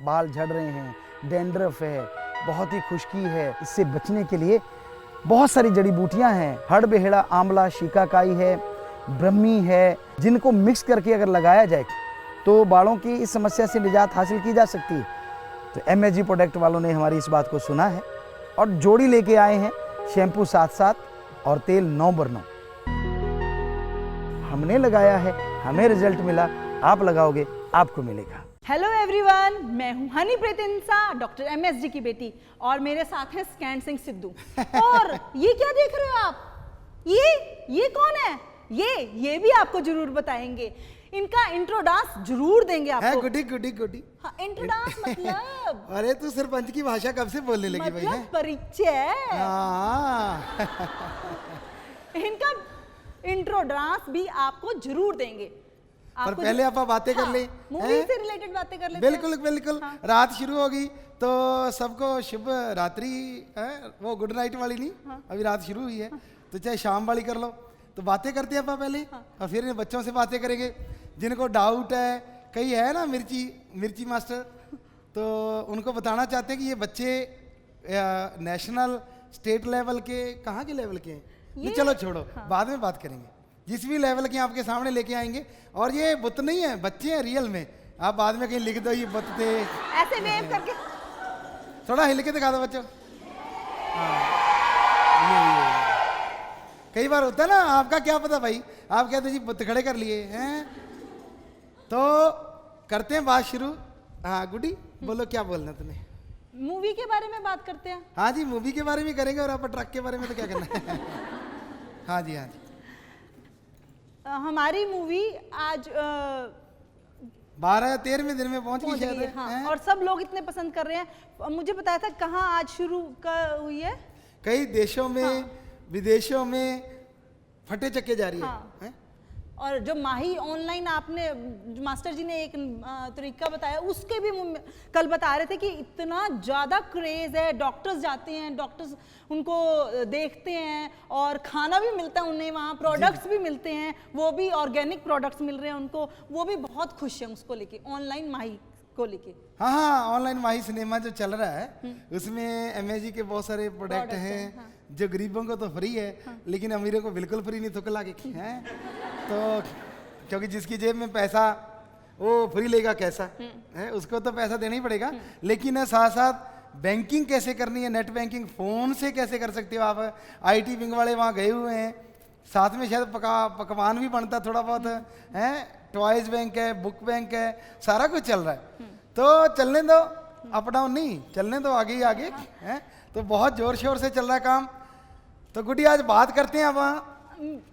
बाल झड़ रहे हैं, डैंड्रफ है, बहुत ही खुश्की है, इससे बचने के लिए बहुत सारी जड़ी बूटियां हैं। हड़बेहड़ा, आंवला, शिकाकाई है, ब्रह्मी है, जिनको मिक्स करके अगर लगाया जाए तो बालों की इस समस्या से निजात हासिल की जा सकती है। तो MSG प्रोडक्ट वालों ने हमारी इस बात को सुना है और जोड़ी लेके आए हैं, शैम्पू 7-7 और तेल 9/9। हमने लगाया है, हमें रिजल्ट मिला, आप लगाओगे आपको मिलेगा। हेलो एवरीवन, मैं हूं हनीप्रीत इंसा, डॉक्टर MSG की बेटी, और मेरे साथ हैं स्कैन सिंह सिद्धू। और ये क्या देख रहे हो आप? ये कौन है? ये भी आपको जरूर बताएंगे। इनका इंट्रो डांस जरूर देंगे आपको। गुडी गुडी गुडी। हाँ, इंट्रो डांस मतलब अरे तू सरपंच की भाषा कब से बोलने लगी भाई? मतलब परिचय। हाँ। इनका इंट्रो डांस भी आपको जरूर देंगे। पर पहले आप बातें कर ले, मूवी से रिलेटेड बातें कर लेते हैं। बिल्कुल बिल्कुल। हाँ। रात शुरू होगी तो सबको शुभ रात्रि, वो गुड नाइट वाली नहीं। हाँ। अभी रात शुरू हुई है तो चाहे शाम वाली कर लो। तो बातें करते हैं आप पहले। हाँ। और फिर इन बच्चों से बातें करेंगे जिनको डाउट है। कई है ना मिर्ची मास्टर, तो उनको बताना चाहते हैं कि ये बच्चे नेशनल स्टेट लेवल के, कहाँ के लेवल के हैं ये? चलो छोड़ो। हाँ। बाद में बात करेंगे। जिस भी लेवल के आपके सामने लेके आएंगे। और ये बुत नहीं है, बच्चे हैं रियल में। आप बाद में कहीं लिख दो ये बुत थे, ऐसे वेव करके थोड़ा हिल के दिखा दो बच्चों। कई बार होता है ना, आपका क्या पता भाई, आप कहते जी बुत खड़े कर लिए हैं। तो करते हैं बात शुरू। हाँ गुडी, बोलो क्या बोलना तुम्हें? मूवी के बारे में बात करते हैं। हाँ जी, मूवी के बारे में करेंगे। और आप ट्रक के बारे में तो क्या करना है? हाँ जी हाँ जी। हमारी मूवी आज 12-13वें दिन में पहुंच गई शायद। हाँ, और सब लोग इतने पसंद कर रहे हैं। मुझे बताया था कहाँ आज शुरू हुई है? कई देशों में। हाँ। विदेशों में फटे चक्के जा रही है। हाँ। और जो माही ऑनलाइन आपने मास्टर जी ने एक तरीका बताया, उसके भी कल बता रहे थे कि इतना ज़्यादा क्रेज़ है। डॉक्टर्स जाते हैं, डॉक्टर्स उनको देखते हैं और खाना भी मिलता है उन्हें वहाँ, प्रोडक्ट्स भी मिलते हैं, वो भी ऑर्गेनिक प्रोडक्ट्स मिल रहे हैं उनको। वो भी बहुत खुश हैं उसको लेके, ऑनलाइन माही को लेके। हाँ हाँ, ऑनलाइन माही सिनेमा जो चल रहा है उसमें MSG के बहुत सारे प्रोडक्ट हैं। हाँ। जो गरीबों को तो फ्री है। हाँ। लेकिन अमीरों को बिल्कुल फ्री नहीं, थुकला के हैं। तो क्योंकि जिसकी जेब में पैसा, वो फ्री लेगा कैसा है, उसको तो पैसा देना ही पड़ेगा। लेकिन साथ साथ बैंकिंग कैसे करनी है, नेट बैंकिंग फोन से कैसे कर सकते हो आप। IT विंग वाले वहाँ गए हुए हैं, साथ में शायद पकवान भी बनता थोड़ा बहुत है। टॉयज बैंक है, बुक बैंक है, सारा कुछ चल रहा है। तो चलने दो, अप डाउन नहीं, चलने दो आगे ही आगे है। तो बहुत जोर शोर से चल रहा है काम। तो गुडी आज बात करते हैं। अब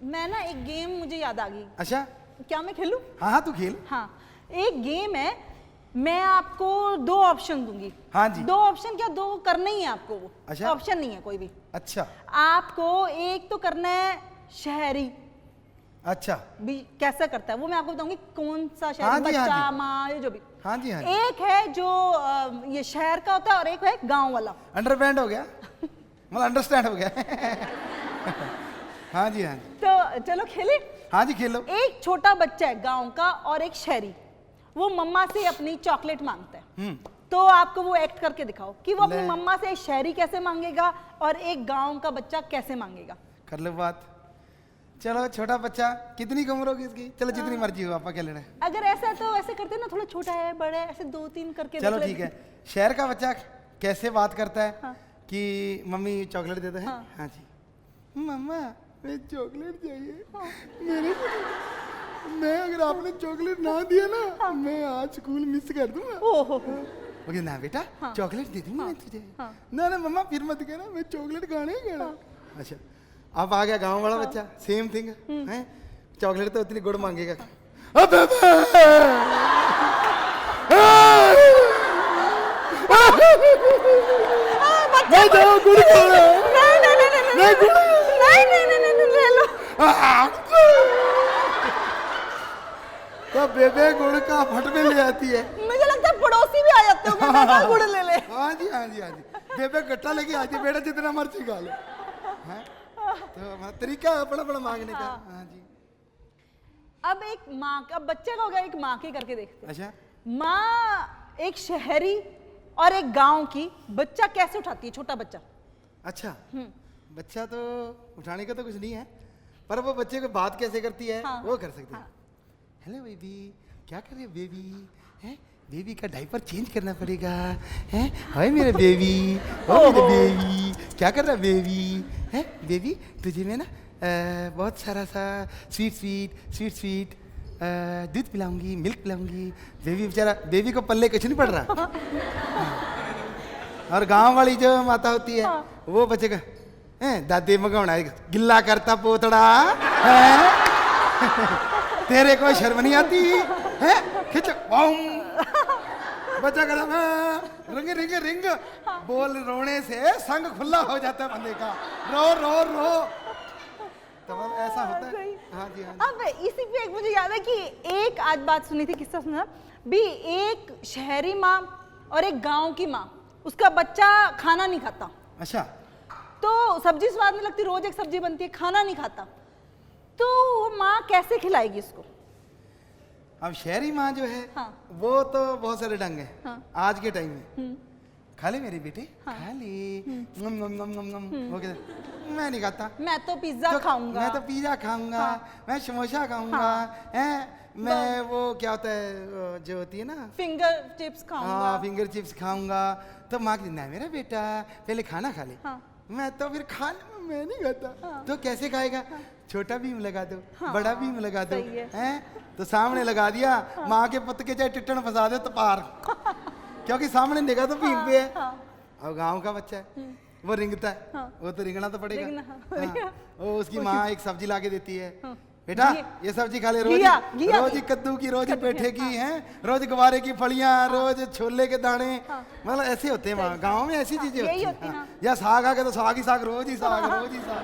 मैं ना एक गेम मुझे याद आ गई। अच्छा, क्या मैं खेलूं? हाँ हाँ तू खेल। हाँ, एक गेम है, मैं आपको 2 ऑप्शन दूंगी। हाँ जी। 2 ऑप्शन क्या, 2 करना ही है आपको। वो अच्छा, ऑप्शन नहीं है कोई भी। अच्छा, आपको एक तो करना है शहरी। अच्छा, भी कैसा करता है वो मैं आपको बताऊंगी, कौन सा शहरी। हाँ जी, बच्चा, हाँ जी। माँ, ये जो भी। हाँ जी हाँ जी। एक है जो ये शहर का होता है और एक है गांव वाला। अंडरस्टैंड हो गया, मतलब अंडरस्टैंड हो गया। हाँ जी हाँ जी। तो चलो खेले। हाँ जी खेलो। एक छोटा बच्चा है गांव का और एक शहरी, वो मम्मा से अपनी चॉकलेट मांगता है। तो आपको वो एक्ट करके दिखाओ कि वो अपनी मम्मा से एक शहरी कैसे मांगेगा और एक गांव का बच्चा कैसे मांगेगा। कर लो बात। चलो, छोटा बच्चा, कितनी उम्र होगी इसकी? चलो जितनी मर्जी हो, आपका क्या लेना है। अगर ऐसा तो ऐसे करते हैं ना, थोड़ा छोटा है, बड़ा है, ऐसे 2-3 करके। चलो ठीक है। शहर का बच्चा कैसे बात करता है? हाँ। कि मम्मी चॉकलेट दे दो। हाँ। हाँ जी। मम्मा मुझे चॉकलेट चाहिए। हाँ। मेरे मैं अगर आपने चॉकलेट ना दिया ना, हाँ। मैं आज स्कूल मिस कर दूंगा। ओहो। ओके ना बेटा, हाँ। चॉकलेट दे दूंगा। हाँ। मैं तुझे। हाँ। ना ना मम्मा फिर मत कहना, मैं चॉकलेट खाने ही खाना। हाँ। अच्छा, अब आ गया गांव वाला बच्चा, सेम थिंग है। चॉकलेट तो उतनी गुड़ मांगेगा। तो बेबे गुड़ का फट में ले आती है। मुझे लगता है पड़ोसी भी आ जाते होंगे, गुड़ ले ले। हाँ जी हाँ जी हाँ जी। बेबे गट्टा लेके आती है, बेटा जितना मर्जी खा लो। तो तरीका अपना अपना मांगने का। हाँ जी। अब एक माँ का, अब बच्चे का होगा, एक माँ के करके देखते हैं। अच्छा। माँ एक शहरी और एक गांव की बच्चा कैसे उठाती है, छोटा बच्चा? अच्छा, बच्चा तो उठाने का तो कुछ नहीं है, पर वो बच्चे को बात कैसे करती है हाँ। वो कर सकते हैं। हेलो बेबी, क्या कर रही है बेबी? हैं, बेबी का डायपर चेंज करना पड़ेगा। हैं, हाय मेरा बेबी, ओ मेरे बेबी, क्या कर रहा है बेबी? हैं बेबी, तुझे मैं ना बहुत सारा सा स्वीट दूध पिलाऊंगी, मिल्क पिलाऊंगी। बेबी बेचारा, बेबी को पल्ले कुछ नहीं पड़ रहा। और गांव वाली जो माता होती है वो बच्चे का दादी मगाउना गिल्ला करता पोतड़ा है? तेरे को शर्म नहीं आती है? खिंच बच्चा कर रिंग रिंग रिंग बोल, रोने से संग खुला हो जाता है बंदे का। रो रो रो, तो ऐसा होता है। हाँ जी, हाँ जी। अब इसी पे एक मुझे याद है कि एक आज बात सुनी थी, किस्सा सुना भी, एक शहरी माँ और एक गांव की माँ, उसका बच्चा खाना नहीं खाता। अच्छा, तो सब्जी स्वाद नहीं लगती, रोज एक सब्जी बनती है, खाना नहीं खाता, तो वो माँ कैसे खिलाएगी उसको? अब शहरी माँ जो है हाँ। वो तो बहुत सारे ढंग है। हाँ। आज के टाइम में खा ले मेरी बेटी, खा ले, नम नम नम नम नम। वो कहते मैं नहीं खाता, मैं तो पिज्जा खाऊंगा, मैं तो पिज्जा खाऊंगा, मैं समोसा खाऊंगा, हैं मैं वो क्या होता है जो होती है ना, फिंगर चिप्स खाऊंगा। हाँ, फिंगर चिप्स खाऊंगा। तो माँ कहती नहीं मेरा बेटा पहले खाना खा ले। हाँ। मैं तो फिर मैं नहीं खाता। तो कैसे खाएगा? छोटा भीम लगा दो, बड़ा भीम लगा दो, सही है। हैं? तो सामने लगा दिया, माँ के पुत के चाहे टिट्टन फंसा दे तो पार, क्योंकि सामने निगाह तो भीम पे है। अब गांव का बच्चा है, वो रिंगता है, वो तो रिंगना तो पड़ेगा। हाँ। वो उसकी माँ एक सब्जी ला के देती है, बेटा ये सब्जी खा ले, रोज रोज ही कद्दू की, रोज ही पेठे की, हैं रोज गवारे की फलियां, रोज छोले के दाने, मतलब ऐसे होते हैं वहाँ गाँव में, ऐसी चीजें होती हैं। या साग आ गया तो साग ही साग, रोज ही साग, रोज ही साग।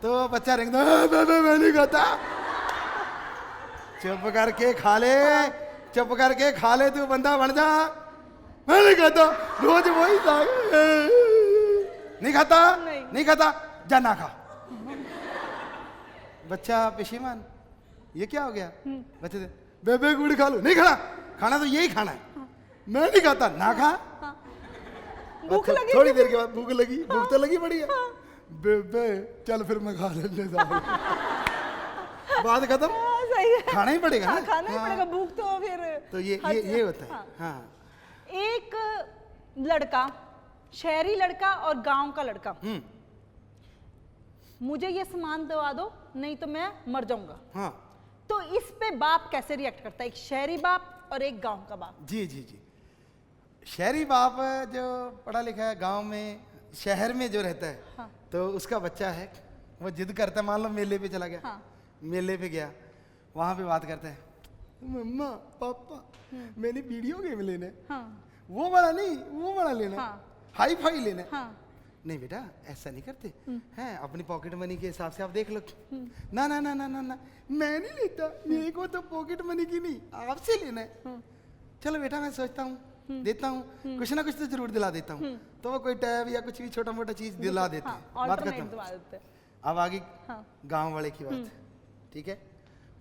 तो बच्चा रिंगता, मैं नहीं खाता। चुप करके खा ले, चुप करके खा ले, तू बंदा बन जा। मैं नहीं खाता, रोज वही साग, नहीं खाता, नहीं खाता, जा ना खा। बच्चा पेशीमान, ये क्या हो गया? बच्चे से बेबे गुड़ खा लो, नहीं खाना, खाना तो यही खाना है, मैं नहीं खाता, ना खा। भूख लगी, थोड़ी देर के बाद भूख लगी, भूख तो लगी बड़ी है, बेबे चल फिर मैं खा लेने बात खत्म। सही है, खाना ही पड़ेगा ना, खाना ही पड़ेगा, भूख तो फिर। तो ये होता है। हाँ। एक लड़का, शहरी लड़का और गांव का लड़का, मुझे ये सामान दवा दो नहीं तो मैं मर जाऊंगा। हाँ। तो इस पे बाप कैसे रिएक्ट करता है, एक शहरी बाप और एक गांव का बाप? जी जी जी, शहरी बाप जो पढ़ा लिखा है, गांव में शहर में जो रहता है, हाँ। तो उसका बच्चा है, वो जिद करता है, मान लो मेले पे चला गया, हाँ। मेले पे गया, वहां पे बात करता है, मम्मा पापा मैंने वीडियो गेम लेना है, हाँ। वो वाला नहीं, वो वाला लेना है, हाँ। हाई फाई लेना है। हाँ। नहीं बेटा ऐसा नहीं करते हैं, अपनी पॉकेट मनी के हिसाब से आप देख लो। ना ना ना ना ना ना, मैं नहीं लेता, मेरे को तो पॉकेट मनी की नहीं, आपसे लेना है। चलो बेटा मैं सोचता हूँ, देता हूँ, कुछ ना कुछ तो जरूर दिला देता हूँ। तो वो कोई टैब या कुछ भी छोटा मोटा चीज दिला देते हैं, बात खत्म। अब आगे गांव वाले की बात, ठीक है,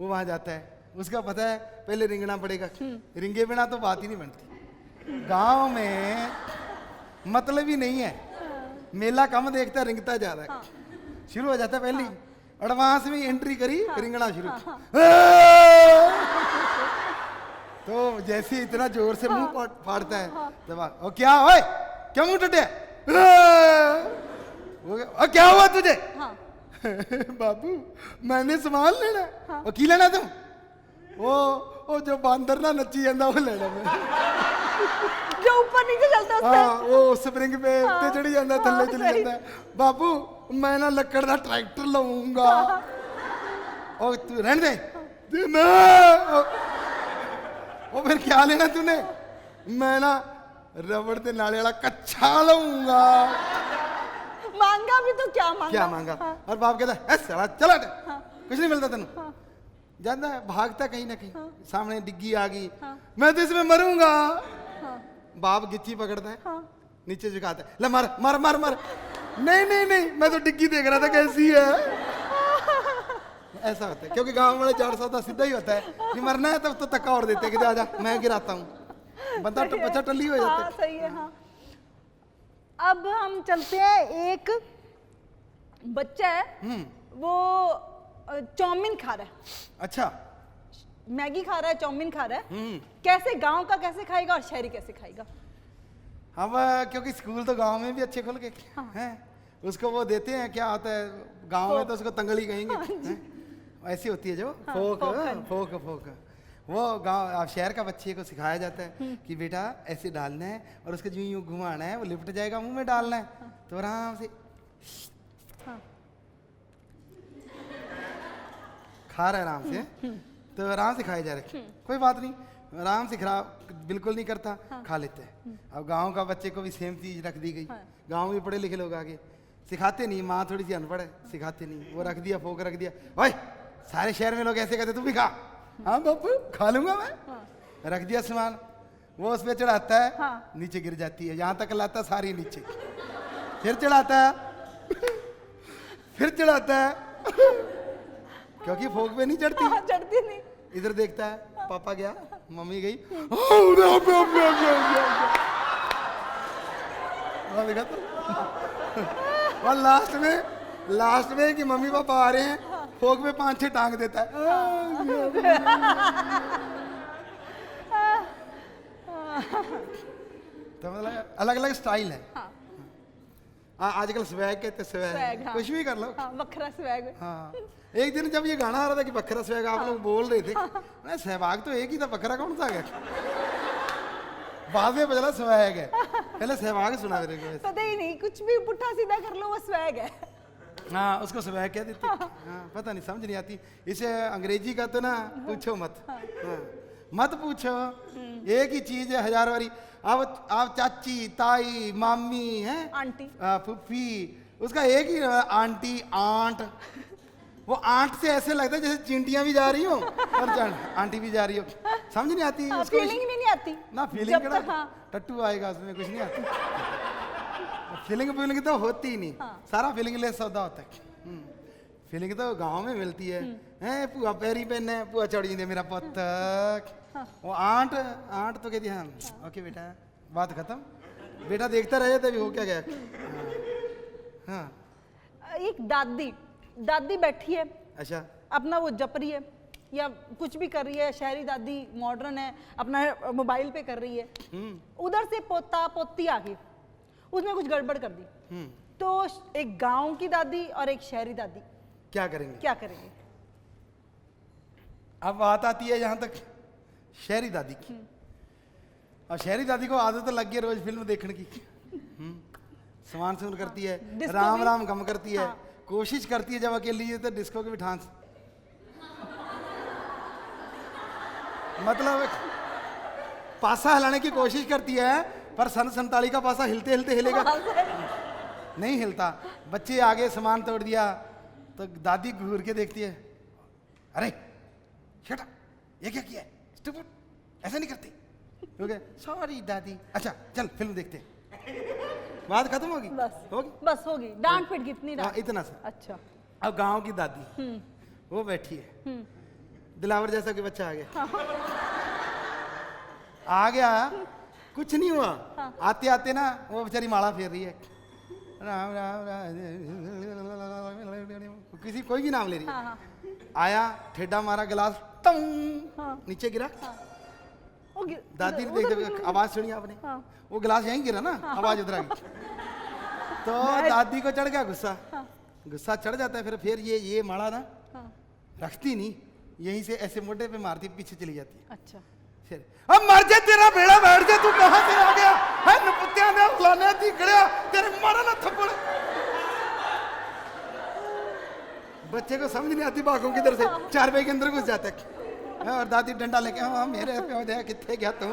वो वहां जाता है, उसका पता है पहले रिंगना पड़ेगा, रिंगे बिना तो बात ही नहीं बनती। गांव में मतलब ही नहीं है, मेला कम देखता है, रिंगता ज्यादा है। शुरू हो जाता है पहले एडवांस में एंट्री करी, रिंगना शुरू। तो जैसे इतना जोर से मुंह फाड़ता है, तब ओ क्या ओए, क्या मुंह टूटे? ओ क्या हुआ तुझे? बाबू मैंने सामान लेना। वो की लेना तुम? वो जो बांदर ना नच्ची जाता वो लेना मैं, जो ऊपर नीचे चलता है। हाँ, वो स्प्रिंग पे उत्ते चढ़ी जाता, थल्ले चली जाता है। बाबू मैं ना लकड़ का ट्रैक्टर लाऊंगा। और तू रहने दे ना। वो फिर क्या लेना तूने? मैं ना रबड़ के नाले वाला कच्चा लाऊंगा। मांगा भी तो क्या मांगा? क्या मांगा? और बाप कहता है साला चला कुछ नहीं मिलता तेन। जानता है भागता कहीं ना कहीं, सामने डिग्गी आ गई, मैं तो इसमें मरूंगा। बाप गिच्ची पकड़ता है, नीचे झुकाता है, ले मार मार मार मार। नहीं नहीं नहीं, मैं तो डिग्गी देख रहा था कैसी है। ऐसा होता है, क्योंकि गांव वाले 400 सीधा ही होता है कि मरना है तब तो तक्का और देते हैं कि आजा मैं गिराता हूँ। बंदा बच्चा टल्ली हो जाता हाँ सही है। हाँ अब हम चलते हैं, एक बच्चा है वो चाउमीन खा रहा है, अच्छा मैगी खा रहा है, चाउमीन खा रहा है, कैसे गांव का कैसे खाएगा और शहरी कैसे खाएगा? अब क्योंकि स्कूल तो गांव में भी अच्छे खुल के हैं, उसको वो देते हैं, क्या होता है गांव में तो उसको तंगली कहेंगे, हैं? ऐसी होती है जो फोक फोक फोक, वो गांव आप शहर का बच्चे को सिखाया जाता है कि बेटा ऐसे डालना है और उसको यूं यूं घुमाना है, वो लिपट जाएगा, मुंह में डालना है, तो आराम से खा रहा है आराम से, तो आराम से खाए जा रहे, कोई बात नहीं, आराम से खराब बिल्कुल नहीं करता, खा लेते हैं। अब गांव का बच्चे को भी सेम चीज रख दी गई, गांव में पढ़े लिखे लोग आगे सिखाते नहीं, माँ थोड़ी सी अनपढ़ है, सिखाते नहीं, वो रख दिया, फोक रख दिया, ओए सारे शहर में लोग ऐसे कहते, तू भी खा, हाँ बापू खा लूंगा मैं, रख दिया सामान, वो उस पर चढ़ाता है, नीचे गिर जाती है, यहाँ तक लाता है सारी नीचे, फिर चढ़ाता है फिर चढ़ाता है, क्योंकि फोक पे नहीं चढ़ती, चढ़ती नहीं, इधर देखता है, पापा गया, मम्मी गई, देखा तो और लास्ट में कि मम्मी पापा आ रहे हैं, फोक में 5-6 टांग देता है। तो मतलब अलग अलग स्टाइल है। आजकल स्वैग कहते, स्वैग कुछ भी कर लो, बखरा स्वैग। हाँ एक दिन जब ये गाना आ रहा था कि बखरा स्वैग, आप लोग बोल रहे थे, मैं सहवाग तो एक ही था, बखरा कौन सा गया, बाद में बदला स्वैग है, पहले सहवाग सुना मेरे को, पता ही नहीं, कुछ भी पुट्ठा सीधा कर लो वो स्वैग है। हाँ उसको स्वैग कह देते, हाँ पता नहीं, समझ नहीं आती इसे, अंग्रेजी का तो ना पूछो मत, हाँ मत पूछो, एक ही चीज है हजार बारी, अब आप चाची ताई मामी है, आंटी फुफ्फी, उसका एक ही आंटी आंट, वो आंट से ऐसे लगता है जैसे चिंटियां भी जा रही हो और आंटी भी जा रही हो, समझ नहीं आती, फीलिंग भी नहीं आती ना, फीलिंग क्या, टट्टू आएगा उसमें, कुछ नहीं आता, फीलिंग तो होती ही नहीं, सारा फीलिंग लेस सौदा होता है, फीलिंग तो गांव में मिलती है, हैं पुआ पैरी पहने, पुआ चढ़ी दे मेरा पुत, वो आंट तो कहती है हाँ ओके बेटा, बात खत्म, बेटा देखता रहे तभी हो क्या गया। हाँ एक दादी बैठी है, अच्छा अपना वो जप रही है या कुछ भी कर रही है, शहरी दादी मॉडर्न है, अपना मोबाइल पे कर रही है, उधर से पोता पोती आ गई, उसमें कुछ गड़बड़ कर दी, तो एक गांव की दादी और एक शहरी दादी क्या करेंगे? अब बात आती है यहाँ तक शहरी दादी की, और शहरी दादी को आदत लग गई रोज फिल्म देखने की, सामान सुन करती है, राम राम गम करती है, कोशिश करती है जब अकेली है तो डिस्को के भी ठांस, मतलब पासा हिलाने की कोशिश करती है, पर सन संताली का पासा हिलते हिलते हिलेगा नहीं हिलता, बच्चे आगे सामान तोड़ दिया तो दादी घूर के देखती है, अरे शट ये क्या किया, स्टूपिड ऐसा नहीं करती, सॉरी दादी, अच्छा चल फिल्म देखते, बात खत्म होगी, बस होगी, डांट पिट कितनी डांट, इतना सा। अच्छा अब गांव की दादी वो बैठी है, दिलावर जैसा कि बच्चा आ गया कुछ नहीं हुआ, आते आते ना वो बेचारी माला फेर रही है, राम राम किसी कोई भी नाम ले रही है, आया ठेडा मारा, गिलास नीचे गिरा, दादी ने देख आवाज सुनी आपने, वो गिलास यहीं गिरा ना, आवाज उधर आ गई, तो दादी को चढ़ गया गुस्सा चढ़ जाता है, फिर ये माला ना रखती नहीं, यहीं से ऐसे मोटे पे मारती, पीछे चली जाती है। अच्छा फिर अब मर जा तेरा बेड़ा बैठ जा, तू कहां से आ गया है, नपुत्तियां ने फलाने दी गड़िया तेरे मारा ना थप्पड़, बच्चे को समझ नहीं आती भागों किधर से, 4 बजे के अंदर घुस जाता है, और दादी डंडा लेके हाँ मेरे प्यो दे कितने गया तू,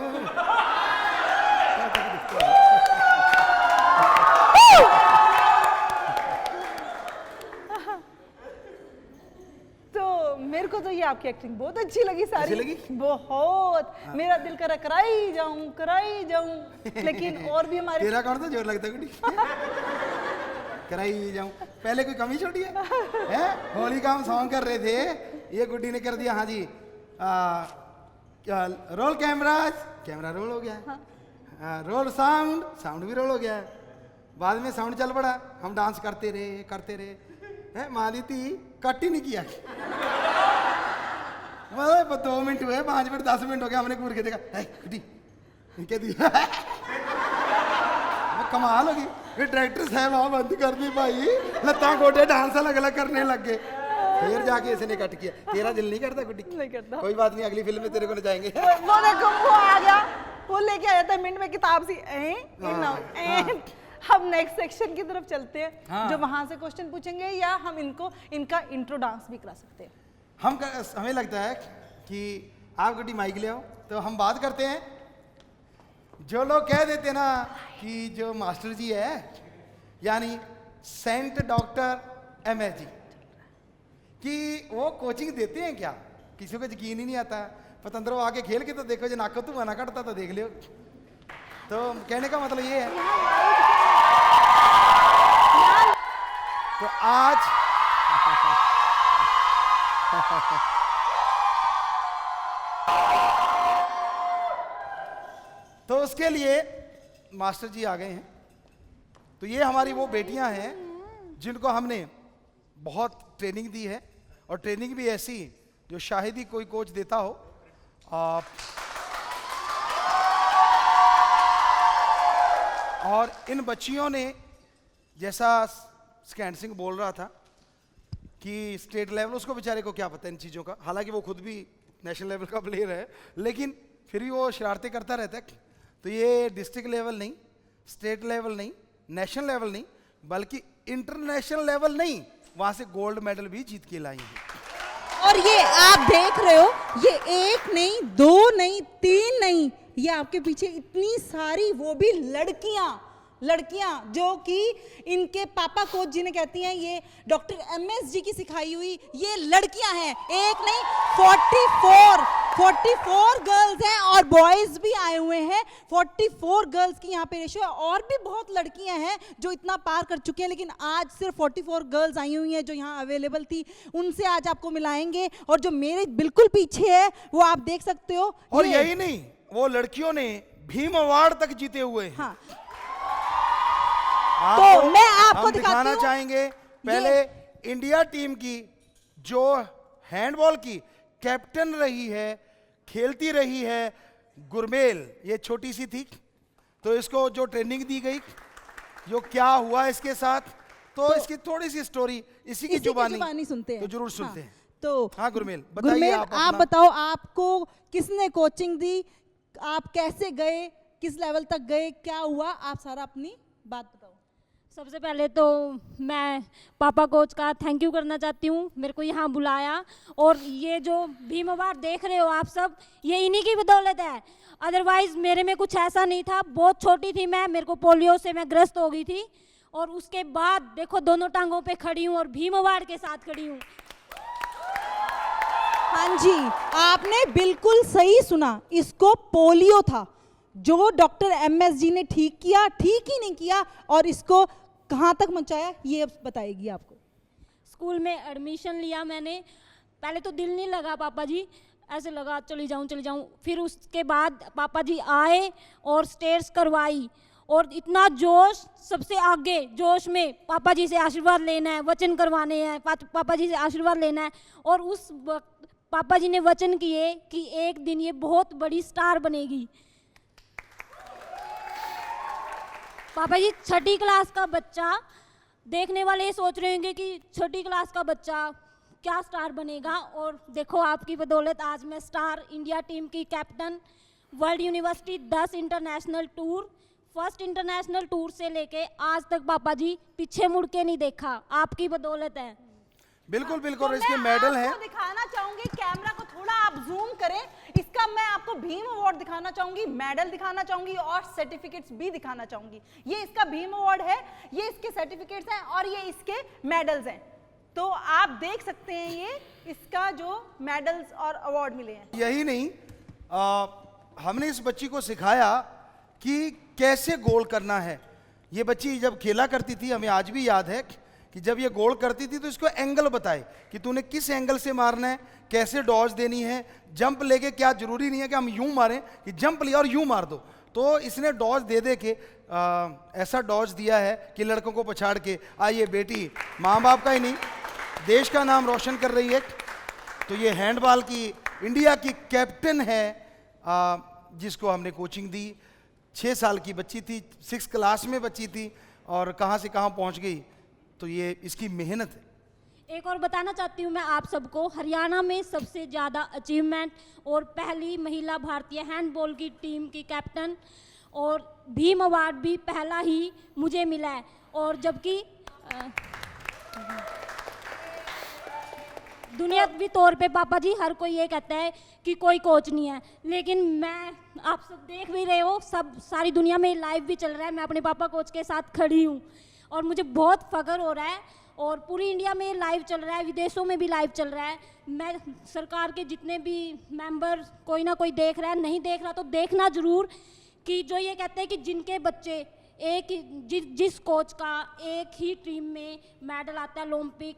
तो मेरे को तो ये आपकी एक्टिंग बहुत अच्छी लगी, सारी लगी? बहुत, मेरा दिल करा कराई जाऊं, लेकिन और भी हमारे, तेरा कौन सा जोर लगता है गुड्डी, कराई जाऊं, पहले कोई कमी छोटी है? होली का हम सॉन्ग कर रहे थे, ये गुड्डी ने कर दिया, हाँ जी रोल कैमराज, कैमरा रोल हो गया। रोल साउंड, साउंड भी रोल हो गया। बाद में साउंड चल पड़ा, हम डांस करते रहे हैं। मादी थी कट ही नहीं किया। मतलब 2 मिनट हुए, 5 मिनट 10 मिनट हो गया, हमने घूर के देखा कह दिया। कमाल होगी, फिर डायरेक्टर साहब वहां बंद कर दी भाई, लत्ता गोटे डांस अलग अलग करने लग गए। फिर जाके इसने कट किया। तेरा दिल नहीं करता गुड्डी? नहीं करता। कोई बात नहीं, अगली फिल्म में तेरे को ले जाएंगे। वो देखो वो आ गया, वो लेके आया था मिनट में किताब सी। हम नेक्स्ट सेक्शन की तरफ चलते हैं, जो वहां से क्वेश्चन पूछेंगे, या हम इनका इंट्रो डांस भी करा सकते हैं। हमें लगता है कि आप गुड्डी माइक ले आओ, तो हम बात करते हैं। जो लोग कह देते ना कि जो मास्टर जी है, यानी सेंट डॉक्टर MS जी, कि वो कोचिंग देते हैं क्या? किसी को यकीन ही नहीं आता। पतंदरों आके खेल के तो देखो, जो नाको तू मना करता तो देख लियो। तो कहने का मतलब ये है, तो आज तो उसके लिए मास्टर जी आ गए हैं। तो ये हमारी वो बेटियां हैं जिनको हमने बहुत ट्रेनिंग दी है, और ट्रेनिंग भी ऐसी जो शायद ही कोई कोच देता हो। और इन बच्चियों ने, जैसा स्कैंड सिंह बोल रहा था कि स्टेट लेवल, उसको बेचारे को क्या पता इन चीज़ों का, हालांकि वो खुद भी नेशनल लेवल का प्लेयर है, लेकिन फिर भी वो शरारतें करता रहता है। तो ये डिस्ट्रिक्ट लेवल नहीं, स्टेट लेवल नहीं, नेशनल लेवल नहीं, बल्कि इंटरनेशनल लेवल नहीं, वहां से गोल्ड मेडल भी जीत के लाई है। और ये आप देख रहे हो, ये 1 नहीं, 2 नहीं, 3 नहीं, ये आपके पीछे इतनी सारी, वो भी लड़कियां जो कि इनके पापा कोच जी ने कहती हैं ये डॉक्टर MS जी की सिखाई हुई ये लड़कियां हैं। 1 नहीं, 44 गर्ल्स हैं, और बॉयज भी आए हुए हैं। 44 गर्ल्स की यहाँ पे रेशो है, और भी बहुत लड़कियां हैं जो इतना पार कर चुकी हैं, लेकिन आज सिर्फ 44 गर्ल्स आई हुई हैं जो यहाँ अवेलेबल थी। उनसे आज आपको मिलाएंगे, और जो मेरे बिल्कुल पीछे है वो आप देख सकते हो। और यही नहीं, वो लड़कियों ने भीम अवार्ड तक जीते हुए हैं। हाँ। तो मैं आपको दिखाना चाहेंगे पहले इंडिया टीम की, जो हैंडबॉल की कैप्टन रही है, खेलती रही है, गुरमेल। ये छोटी सी थी, तो इसको जो ट्रेनिंग दी गई, जो क्या हुआ इसके साथ, तो इसकी थोड़ी सी स्टोरी इसी की जुबानी सुनते हैं, तो जरूर सुनते हैं। तो हाँ गुरमेल, बताइए आप बताओ, आपको किसने कोचिंग दी, आप कैसे गए, किस लेवल तक गए, क्या हुआ, आप सारा अपनी बात बताओ। सबसे पहले तो मैं पापा कोच का थैंक यू करना चाहती हूँ, मेरे को यहाँ बुलाया। और ये जो भीम अवार्ड देख रहे हो आप सब, ये इन्हीं की बदौलत है। अदरवाइज मेरे में कुछ ऐसा नहीं था, बहुत छोटी थी मैं, मेरे को पोलियो से मैं ग्रस्त हो गई थी, और उसके बाद देखो दोनों टांगों पे खड़ी हूँ और भीम अवार्ड के साथ खड़ी हूँ। हाँ जी, आपने बिल्कुल सही सुना, इसको पोलियो था जो डॉक्टर MS जी ने ठीक किया, ठीक ही नहीं किया, और इसको कहाँ तक पहुँचाया ये अब बताएगी आपको। स्कूल में एडमिशन लिया मैंने, पहले तो दिल नहीं लगा पापा जी, ऐसे लगा चली जाऊँ। फिर उसके बाद पापा जी आए और स्टेट्स करवाई, और इतना जोश, सबसे आगे जोश में पापा जी से आशीर्वाद लेना है, वचन करवाने हैं, पापा जी से आशीर्वाद लेना है। और उस वक्त पापा जी ने वचन किए कि एक दिन ये बहुत बड़ी स्टार बनेगी। पापा जी 6ठी क्लास का बच्चा, देखने वाले ये सोच रहे होंगे कि 6ठी क्लास का बच्चा क्या स्टार बनेगा, और देखो आपकी बदौलत आज मैं स्टार, इंडिया टीम की captain, world university 10 international tour, first international tour से लेके आज तक पापा जी पीछे मुड़ के नहीं देखा, आपकी बदौलत है। बिल्कुल बिल्कुल। तो इसके मेडल हैं। दिखाना चाहूंगी, कैमरा को थोड़ा आप जूम करें, इसका मैं आपको भीम अवार्ड दिखाना चाहूंगी, मेडल दिखाना चाहूंगी, और सर्टिफिकेट्स भी दिखाना चाहूंगी। ये इसका भीम अवार्ड है, ये इसके सर्टिफिकेट्स हैं, और ये इसके मेडल्स हैं। तो आप देख सकते हैं ये इसका जो मेडल्स और अवार्ड मिले हैं। यही नहीं, हमने इस बच्ची को सिखाया कि कैसे गोल करना है। ये बच्ची जब खेला करती थी, हमें आज भी याद है कि जब ये गोल करती थी तो इसको एंगल बताए कि तूने किस एंगल से मारना है, कैसे डॉज देनी है, जंप लेके, क्या जरूरी नहीं है कि हम यूं मारें कि जंप लिया और यूं मार दो। तो इसने डॉज दे दे के ऐसा डॉज दिया है कि लड़कों को पछाड़ के ये बेटी माँ बाप का ही नहीं देश का नाम रोशन कर रही है। तो ये हैंडबॉल की इंडिया की कैप्टन है, जिसको हमने कोचिंग दी। 6 साल की बच्ची थी, 6 क्लास में बच्ची थी और कहाँ से कहाँ पहुँच गई। तो ये इसकी मेहनत है। एक और बताना चाहती हूँ मैं आप सबको, हरियाणा में सबसे ज़्यादा अचीवमेंट और पहली महिला भारतीय हैंडबॉल की टीम की कैप्टन, और भीम अवार्ड भी पहला ही मुझे मिला है। और जबकि दुनियावी तौर पे पापा जी हर कोई ये कहता है कि कोई कोच नहीं है, लेकिन मैं, आप सब देख भी रहे हो, सब सारी दुनिया में लाइव भी चल रहा है, मैं अपने पापा कोच के साथ खड़ी हूँ और मुझे बहुत फख्र हो रहा है। और पूरी इंडिया में लाइव चल रहा है, विदेशों में भी लाइव चल रहा है। मैं सरकार के जितने भी मेंबर, कोई ना कोई देख रहा है, नहीं देख रहा तो देखना ज़रूर, कि जो ये कहते हैं कि जिनके बच्चे जिस कोच का एक ही टीम में मेडल आता है, Olympic,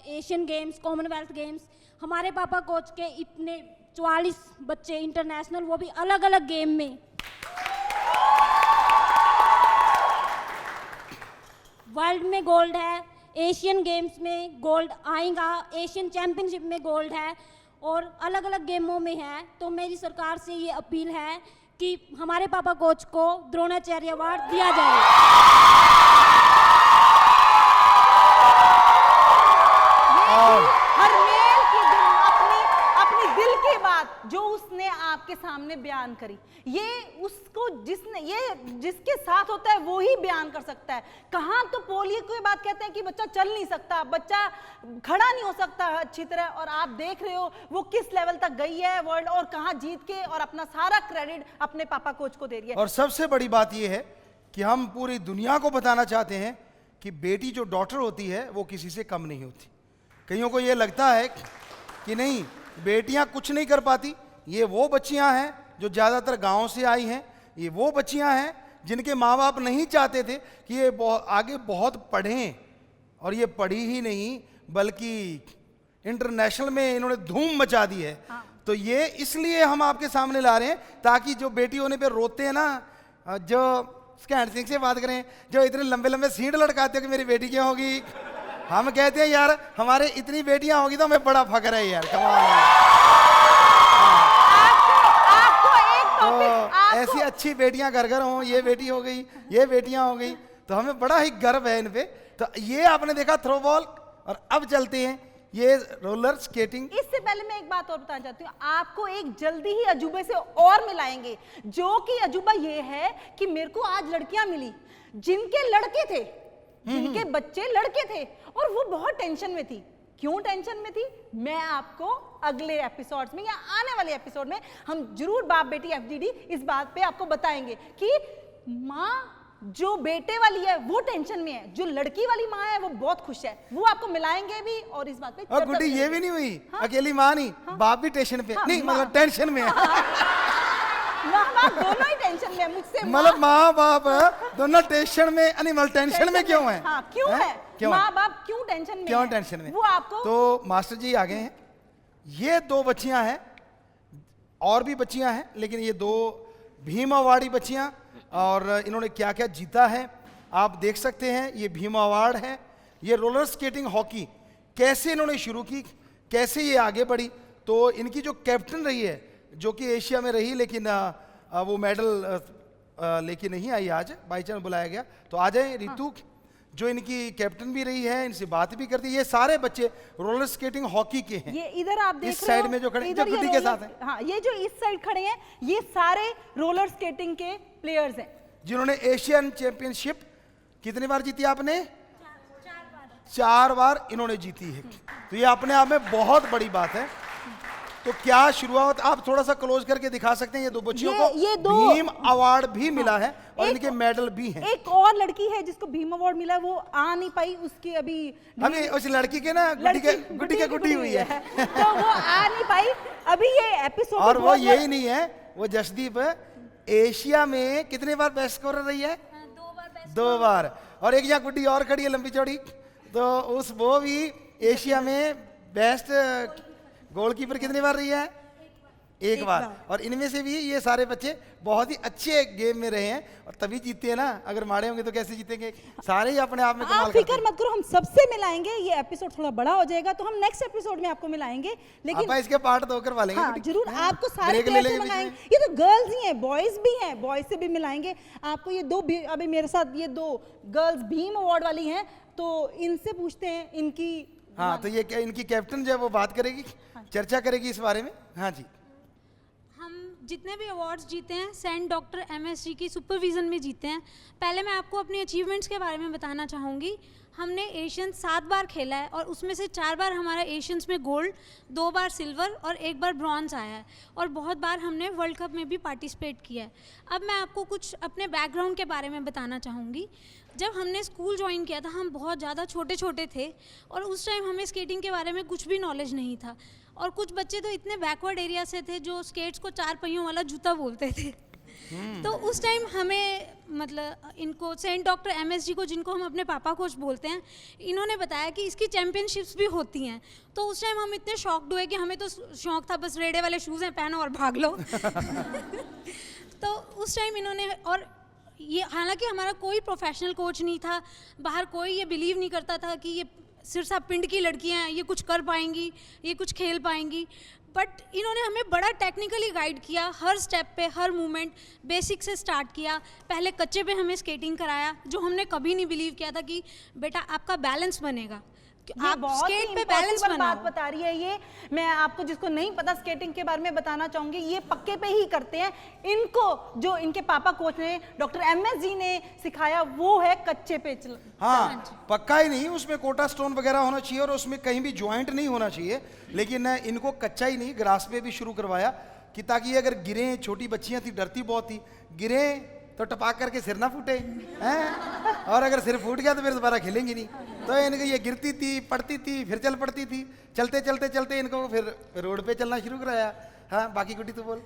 Asian games, Commonwealth games, हमारे पापा कोच के इतने 44 बच्चे इंटरनेशनल, वो भी अलग अलग गेम में, वर्ल्ड में गोल्ड है, एशियन गेम्स में गोल्ड आएगा, एशियन चैंपियनशिप में गोल्ड है और अलग अलग गेमों में है। तो मेरी सरकार से ये अपील है कि हमारे पापा कोच को द्रोणाचार्य अवार्ड दिया जाए। हरमेल की अपनी दिल की बात जो उसने आपके सामने बयान करी, ये उसको जिसके साथ होता है वो ही बयान कर सकता है। कहाँ तो पोलियो की बात कहते हैं कि बच्चा चल नहीं सकता, बच्चा खड़ा नहीं हो सकता अच्छी तरह, और आप देख रहे हो वो किस लेवल तक गई है वर्ल्ड, और कहाँ जीत के और अपना सारा क्रेडिट अपने पापा कोच को दे रही है। और सबसे बड़ी बात यह है कि हम पूरी दुनिया को बताना चाहते हैं कि बेटी जो डॉटर होती है वो किसी से कम नहीं होती। कईयों को ये लगता है कि नहीं, बेटियां कुछ नहीं कर पाती। ये वो बच्चियां हैं जो ज़्यादातर गांव से आई हैं, ये वो बच्चियां हैं जिनके माँ बाप नहीं चाहते थे कि ये आगे बहुत पढ़ें, और ये पढ़ी ही नहीं बल्कि इंटरनेशनल में इन्होंने धूम मचा दी है। तो ये इसलिए हम आपके सामने ला रहे हैं ताकि जो बेटी होने पे रोते हैं ना, जो स्कैंड सिंह से बात करें, जो इतने लंबे लंबे सीट लटकाते हो कि मेरी बेटी क्या होगी, हम कहते हैं यार हमारे इतनी बेटियां होगी तो हमें बड़ा फख्र है यार, कमाल है। तो ऐसी अच्छी बेटियां घर घर हों, ये बेटी हो गई, ये बेटियां हो गई, तो हमें बड़ा ही गर्व है इन पे। तो ये आपने देखा थ्रो बॉल, और अब चलते हैं ये रोलर स्केटिंग। इससे पहले मैं एक बात और बताना चाहती हूँ, आपको एक जल्दी ही अजूबे से और मिलाएंगे, जो कि अजूबा ये है कि मेरे को आज लड़कियां मिली जिनके लड़के थे, जिनके बच्चे लड़के थे, और वो बहुत टेंशन में थी। क्यों टेंशन में थी, मैं आपको अगले एपिसोड्स में या आने वाले एपिसोड में हम जरूर बाप बेटी FGD इस बात पे आपको बताएंगे कि माँ जो बेटे वाली है वो टेंशन में है, जो लड़की वाली माँ है वो बहुत खुश है। वो आपको मिलाएंगे भी और इस बात पे और गुड्डी ये भी नहीं हुई, अकेली माँ नहीं, बाप भी टेंशन पे, नहीं मतलब टेंशन में है। माँ बाप दोनों ही टेंशन में है मुझसे, मतलब माँ बाप दोनों टेंशन में, अनिमल टेंशन में क्यों है? हाँ, क्यों है? माँ बाप क्यों टेंशन में? क्यों टेंशन में? वो आपको तो मास्टर जी आ गए हैं। ये 2 बच्चियां हैं, और भी बच्चियां हैं, लेकिन ये 2 भीम अवार्डी बच्चियां, और इन्होंने क्या क्या जीता है आप देख सकते हैं। ये भीम अवार्ड है। ये रोलर स्केटिंग हॉकी कैसे इन्होंने शुरू की, कैसे ये आगे बढ़ी। तो इनकी जो कैप्टन रही है, जो कि एशिया में रही, लेकिन वो मेडल लेके नहीं आई, आज बाई चांस बुलाया गया। तो आ जाए रितु, जो इनकी कैप्टन भी रही है, इनसे बात भी करती है। ये सारे बच्चे रोलर स्केटिंग हॉकी के हैं। ये इधर आप देख इस साइड में जो खड़े हैं, जो गुड्डी के साथ हैं, हाँ, ये जो इस साइड खड़े हैं, ये सारे रोलर स्केटिंग के प्लेयर्स हैं, जिन्होंने एशियन चैंपियनशिप कितनी बार जीती आपने? 4 बार इन्होंने जीती है। तो ये अपने आप में बहुत बड़ी बात है। तो क्या शुरुआत आप थोड़ा सा क्लोज करके दिखा सकते हैं? ये 2 बच्चियों को भीम अवार्ड भी मिला है और इनके मेडल भी हैं। एक और लड़की है जिसको भीम अवार्ड मिला, वो आ नहीं पाई, उसकी अभी उस लड़की के ना गुड्डी हुई है तो वो आ नहीं पाई अभी ये एपिसोड। और वो यही नहीं है, वो जसदीप एशिया में कितने बार बेस्ट स्कोरर रही है? 2 बार। और एक यहाँ गुड्डी और खड़ी है लंबी चौड़ी, तो उस वो भी एशिया में बेस्ट गोलकीपर कितनी बार रही है? एक बार। और इनमें से भी ये सारे बच्चे बहुत ही अच्छे गेम में रहे हैं और तभी जीतते हैं ना। अगर मारे होंगे तो कैसे जीतेंगे? सारे ही अपने आप में कमाल आप करते फिक्र हैं। मत करो, हम सबसे मिलाएंगे। ये एपिसोड थोड़ा बड़ा हो जाएगा तो हम नेक्स्ट एपिसोड में आपको मिलाएंगे, लेकिन आप इसके पार्ट 2 करवा लेंगे। हाँ जरूर, हाँ, आपको सारे break ले प्लेयर से लेंगे बीच मंगाएंगे। में। ये तो गर्ल्स ही हैं, बॉयज भी हैं, बॉयज से भी मिलाएंगे आपको। ये दो अभी मेरे साथ ये 2 गर्ल्स भीम अवार्ड वाली हैं, तो इनसे पूछते हैं इनकी। हाँ, तो ये क्या इनकी कैप्टन जो है वो बात करेगी, चर्चा करेगी इस बारे में। हाँ जी। हम जितने भी अवार्ड्स जीते हैं सेंट डॉक्टर एमएसजी की सुपरविज़न में जीते हैं। पहले मैं आपको अपनी अचीवमेंट्स के बारे में बताना चाहूँगी। हमने एशियन 7 बार खेला है और उसमें से 4 बार हमारा एशियंस में गोल्ड, 2 बार सिल्वर और 1 बार ब्रॉन्ज आया है, और बहुत बार हमने वर्ल्ड कप में भी पार्टिसिपेट किया है। अब मैं आपको कुछ अपने बैकग्राउंड के बारे में बताना चाहूँगी। जब हमने स्कूल ज्वाइन किया था हम बहुत ज़्यादा छोटे छोटे थे और उस टाइम हमें स्केटिंग के बारे में कुछ भी नॉलेज नहीं था, और कुछ बच्चे तो इतने बैकवर्ड एरिया से थे जो स्केट्स को 4 पहियों वाला जूता बोलते थे। तो उस टाइम हमें मतलब इनको सेंट डॉक्टर एमएसजी को, जिनको हम अपने पापा कोच बोलते हैं, इन्होंने बताया कि इसकी चैम्पियनशिप्स भी होती हैं। तो उस टाइम हम इतने शॉक्ड हुए कि हमें तो शौक था बस रेडे वाले शूज़ हैं पहनो और भाग लो। तो उस टाइम इन्होंने, और ये हालांकि हमारा कोई प्रोफेशनल कोच नहीं था, बाहर कोई ये बिलीव नहीं करता था कि ये सिरसा पिंड की लड़कियां हैं, ये कुछ कर पाएंगी, ये कुछ खेल पाएंगी, बट इन्होंने हमें बड़ा टेक्निकली गाइड किया। हर स्टेप पे, हर मूवमेंट बेसिक से स्टार्ट किया। पहले कच्चे पे हमें स्केटिंग कराया, जो हमने कभी नहीं बिलीव किया था कि बेटा आपका बैलेंस बनेगा, आप स्केट पे बैलेंस बात बनाओ। बता रही है ये। मैं आपको जिसको नहीं पता स्केटिंग के बारे में बताना चाहूंगी, ये पक्के पे ही करते हैं। इनको जो इनके पापा कोच ने, डॉक्टर एमएस जी ने सिखाया, वो है कच्चे पे चल। हाँ, पक्का ही नहीं, उसमें कोटा स्टोन वगैरह होना चाहिए और उसमें कहीं भी ज्वाइंट नहीं होना चाहिए। लेकिन इनको कच्चा ही नहीं, ग्रास पे भी शुरू करवाया कि ताकि ये अगर गिरे, छोटी बच्चियां थी, डरती बहुत थी, गिरे तो टपाक करके सिर ना फूटे हैं, और अगर सिर फूट गया तो फिर दोबारा खेलेंगी नहीं। तो इनको ये गिरती थी, पड़ती थी, फिर चल पड़ती थी, चलते चलते चलते इनको फिर रोड पे चलना शुरू कराया। हाँ, बाकी गुड्डी तो बोल।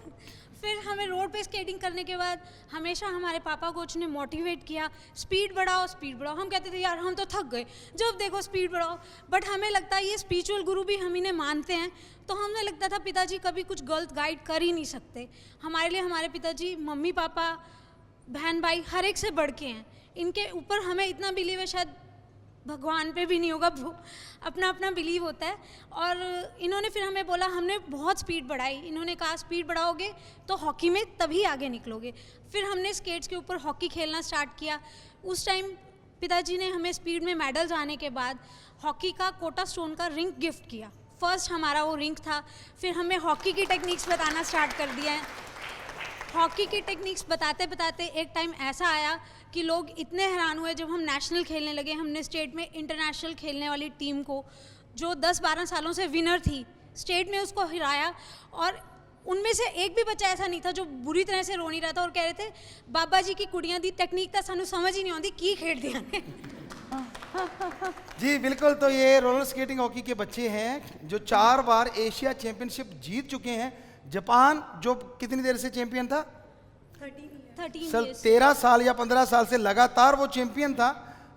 फिर हमें रोड पे स्केटिंग करने के बाद हमेशा हमारे पापा कोच ने मोटिवेट किया, स्पीड बढ़ाओ स्पीड बढ़ाओ। हम कहते थे यार हम तो थक गए, जब देखो स्पीड बढ़ाओ, बट हमें लगता है ये स्पिरिचुअल गुरु भी हम इन्हें मानते हैं, तो हमें लगता था पिताजी कभी कुछ गलत गाइड कर ही नहीं सकते। हमारे लिए हमारे पिताजी, मम्मी पापा, बहन भाई हर एक से बढ़ के हैं। इनके ऊपर हमें इतना बिलीव है, शायद भगवान पे भी नहीं होगा, अपना अपना बिलीव होता है। और इन्होंने फिर हमें बोला, हमने बहुत स्पीड बढ़ाई। इन्होंने कहा स्पीड बढ़ाओगे तो हॉकी में तभी आगे निकलोगे। फिर हमने स्केट्स के ऊपर हॉकी खेलना स्टार्ट किया। उस टाइम पिताजी ने हमें स्पीड में मेडल्स आने के बाद हॉकी का कोटा स्टोन का रिंग गिफ्ट किया। फर्स्ट हमारा वो रिंग था। फिर हमें हॉकी की टेक्निक्स बताना स्टार्ट कर दिया है। हॉकी की टेक्निक्स बताते बताते एक टाइम ऐसा आया कि लोग इतने हैरान हुए जब हम नेशनल खेलने लगे। हमने स्टेट में इंटरनेशनल खेलने वाली टीम को, जो 10-12 सालों से विनर थी, स्टेट में उसको हिराया। और उनमें से एक भी बच्चा ऐसा नहीं था जो बुरी तरह से रो नहीं रहा था और कह रहे थे बाबा जी की कुड़ियां दी टेक्निक तो सानू समझ ही नहीं आती की खेड दिया ने। जी बिल्कुल, तो ये रोलर स्केटिंग हॉकी के बच्चे हैं जो 4 बार एशिया चैंपियनशिप जीत चुके हैं। जापान जो कितनी देर से चैंपियन था? 13 साल या 15 साल से लगातार वो चैंपियन था,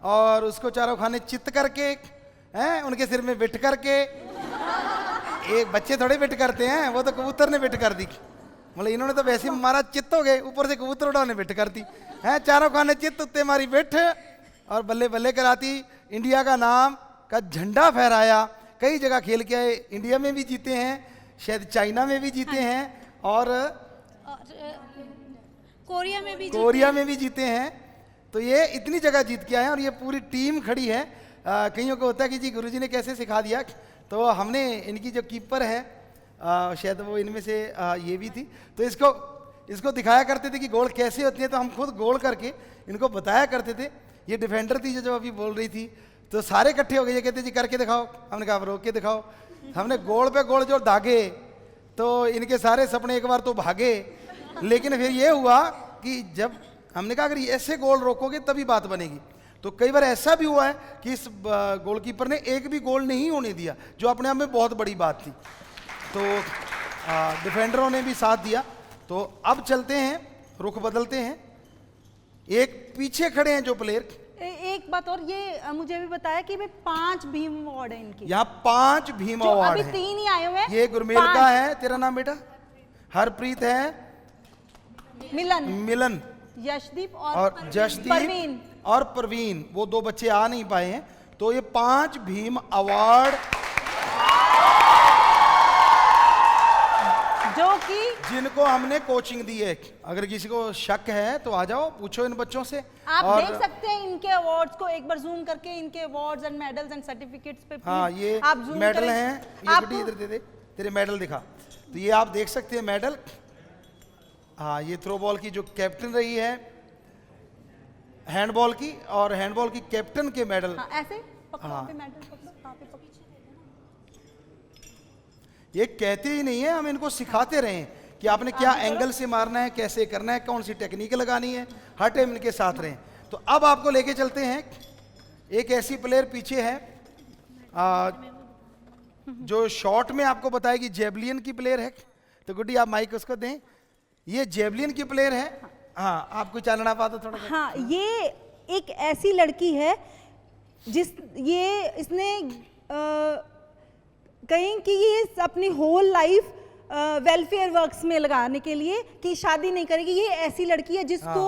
और उसको चारों खाने चित्त करके हैं, उनके सिर में बिठ करके, एक बच्चे थोड़े बिठ करते हैं, वो तो कबूतर ने बिठ कर दी। मतलब इन्होंने तो वैसे मारा चित्त हो गए, ऊपर से कबूतर उड़ाने बिठ कर दी है, चारों खाने चित्त उत्ते मारी बिठ, और बल्ले बल्ले कराती। इंडिया का नाम का झंडा फहराया, कई जगह खेल के आए, इंडिया में भी जीते हैं, शायद चाइना में भी जीते हैं, और कोरिया में भी जीते हैं। तो ये इतनी जगह जीत के आए हैं, और ये पूरी टीम खड़ी है। कईयों को होता है कि जी गुरुजी ने कैसे सिखा दिया, तो हमने इनकी जो कीपर है, शायद वो इनमें से ये भी थी, तो इसको दिखाया करते थे कि गोल कैसे होती है, तो हम खुद गोल करके इनको बताया करते थे। ये डिफेंडर थी जो अभी बोल रही थी, तो सारे इकट्ठे हो गए, ये कहते जी करके दिखाओ। हमने कहा रोक के दिखाओ। हमने गोल पे गोल जो दागे, तो इनके सारे सपने एक बार तो भागे। लेकिन फिर ये हुआ कि जब हमने कहा अगर ऐसे गोल रोकोगे तभी बात बनेगी, तो कई बार ऐसा भी हुआ है कि इस गोलकीपर ने एक भी गोल नहीं होने दिया, जो अपने आप में बहुत बड़ी बात थी। तो डिफेंडरों ने भी साथ दिया। तो अब चलते हैं, रुख बदलते हैं। एक पीछे खड़े हैं जो प्लेयर, एक एक बात और, ये मुझे भी बताया कि भाई 5 भीम अवार्ड है इनके, यहाँ 5 भीम जो अवार्ड अभी हैं। 3 ही आए हुए हैं। ये गुरमेल का 5 है, तेरा नाम बेटा? हरप्रीत है, मिलन, मिलन यशदीप और परवीन। जशदीप और प्रवीण, वो 2 बच्चे आ नहीं पाए हैं। तो ये 5 भीम अवार्ड जो कि जिनको हमने कोचिंग दी है। अगर किसी को शक है तो आ जाओ, पूछो इन बच्चों से। आप और देख सकते हैं इनके अवार्ड्स को, एक बार जूम करके इनके awards and medals and certificates पे हाँ, please ये आप zoom मेडल करें। हैं। ये आपको- बेटी इधर दे दे, तेरे मेडल दिखा। तो ये आप देख सकते हैं मेडल। हाँ, ये थ्रो बॉल की जो कैप्टन रही है, हैंडबॉल की, और हैंडबॉल की कैप्टन के मेडल। हाँ, ऐसे पकड़ो, हाँ। पे मेडल पकड़ो, हाँ, पे पकड़ो। ये कहते ही नहीं है, हम इनको सिखाते रहे हैं कि आपने क्या एंगल से मारना है, कैसे करना है, कौन सी टेक्निक लगानी है, हर टाइम इनके साथ रहें। तो अब आपको लेके चलते हैं, एक ऐसी प्लेयर पीछे है जो शॉर्ट में आपको बताएगी जेवलियन की प्लेयर है। तो गुड्डी आप माइक उसको दें, ये जेवलियन की प्लेयर है। हाँ, आपको चालना पा दो थोड़ा सा। हाँ, ये एक ऐसी लड़की है इसने कहीं कि ये अपनी होल लाइफ वेलफेयर वर्क्स में लगाने के लिए कि शादी नहीं करेगी। ये ऐसी लड़की है जिसको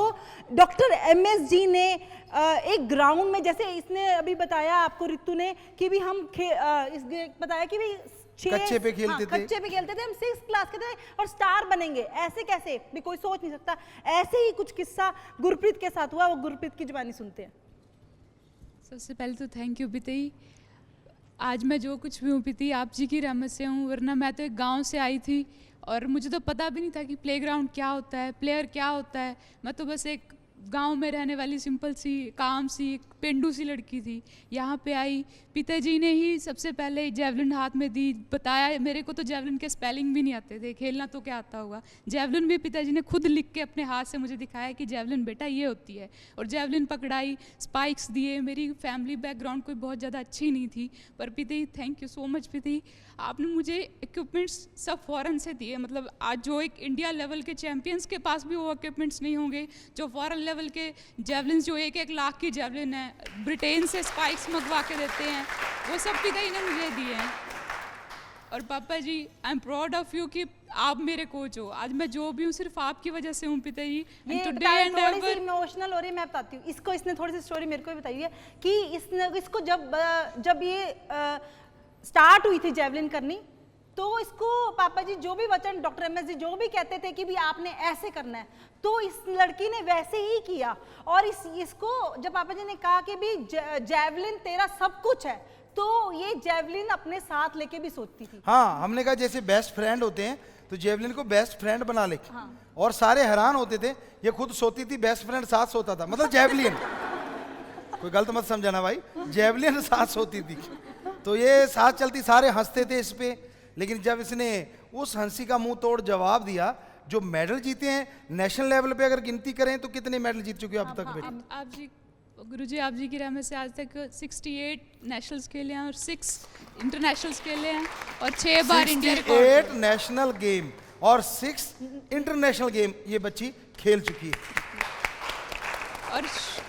डॉक्टर एमएस जी ने एक ग्राउंड में, जैसे इसने अभी बताया आपको रितु ने कि भी हम बताया कि भी कच्चे पे खेलते थे। कच्चे पे खेलते थे, हम 6th क्लास के थे और स्टार बनेंगे। ऐसे कैसे भी कोई सोच नहीं सकता। ऐसे ही कुछ किस्सा गुरप्रीत के साथ हुआ, वो गुरप्रीत की जुबानी सुनते हैं। सबसे पहले तो थैंक यू पितई। आज मैं जो कुछ भी हूँ पितई आप जी की रहमत से हूँ, वरना मैं तो एक गांव से आई थी और मुझे तो पता भी नहीं था कि प्लेग्राउंड क्या होता है, प्लेयर क्या होता है। मैं तो बस एक गांव में रहने वाली सिंपल सी, काम सी, पेंडू सी लड़की थी। यहाँ पे आई, पिताजी ने ही सबसे पहले जेवलिन हाथ में दी, बताया। मेरे को तो जेवलिन के स्पेलिंग भी नहीं आते थे, खेलना तो क्या आता होगा। जेवलिन भी पिताजी ने खुद लिख के अपने हाथ से मुझे दिखाया कि जेवलिन बेटा ये होती है, और जेवलिन पकड़ाई, स्पाइक्स दिए। मेरी फैमिली बैकग्राउंड कोई बहुत ज़्यादा अच्छी नहीं थी, पर पिताजी थैंक यू सो मच पिताजी, आपने मुझे इक्विपमेंट्स सब फॉरेन से दिए। मतलब आज जो एक इंडिया लेवल के चैम्पियंस के पास भी वो इक्विपमेंट्स नहीं होंगे, जो फॉरेन लेवल के जेवलिन जो 1-1 लाख की जेवलिन है, ब्रिटेन से स्पाइक्स मंगवा के देते हैं, वो सब पिताजी ने मुझे दिए हैं। और पापा जी, I am proud of you कि आप मेरे कोच हो। आज मैं जो भी हूँ सिर्फ आपकी वजह से हूँ पिताजी। ये थोड़ी सी इमोशनल हो रही है, मैं बताती हूँ इसको। इसने थोड़ी सी स्टोरी मेरे को भी बताई है कि इसको जब ये स्टार्ट हुई थी जेवलिन करनी, तो इसको पापा जी जो भी वचन, डॉक्टर एमएस जी जो भी कहते थे कि भी आपने ऐसे करना है, तो इस लड़की ने वैसे ही किया। और इसको जब पापा जी ने कहा कि भी जेवलिन तेरा सब कुछ है, तो ये जेवलिन अपने साथ लेके भी सोचती थी। हाँ, हमने कहा जैसे बेस्ट फ्रेंड होते हैं तो जेवलिन को बेस्ट फ्रेंड बना ले। और सारे हैरान होते थे, ये खुद सोती थी, बेस्ट फ्रेंड साथ सोता था, मतलब जेवलिन। कोई गलत मत समझाना भाई, जेवलिन साथ सोती थी, तो ये साथ चलती, सारे हंसते थे इस पे। लेकिन जब इसने उस हंसी का मुंह तोड़ जवाब दिया, जो मेडल जीते हैं नेशनल लेवल पे अगर गिनती करें तो कितने मेडल जीत चुके हो अब तक बेटी? आप जी, गुरुजी आप जी की रहमत से आज तक 68 नेशनल्स खेले हैं और 6 इंटरनेशनल्स खेले हैं और 6 बार इंडिया रिकॉर्ड। 68 नेशनल गेम और 6 इंटरनेशनल गेम ये बच्ची खेल चुकी है। और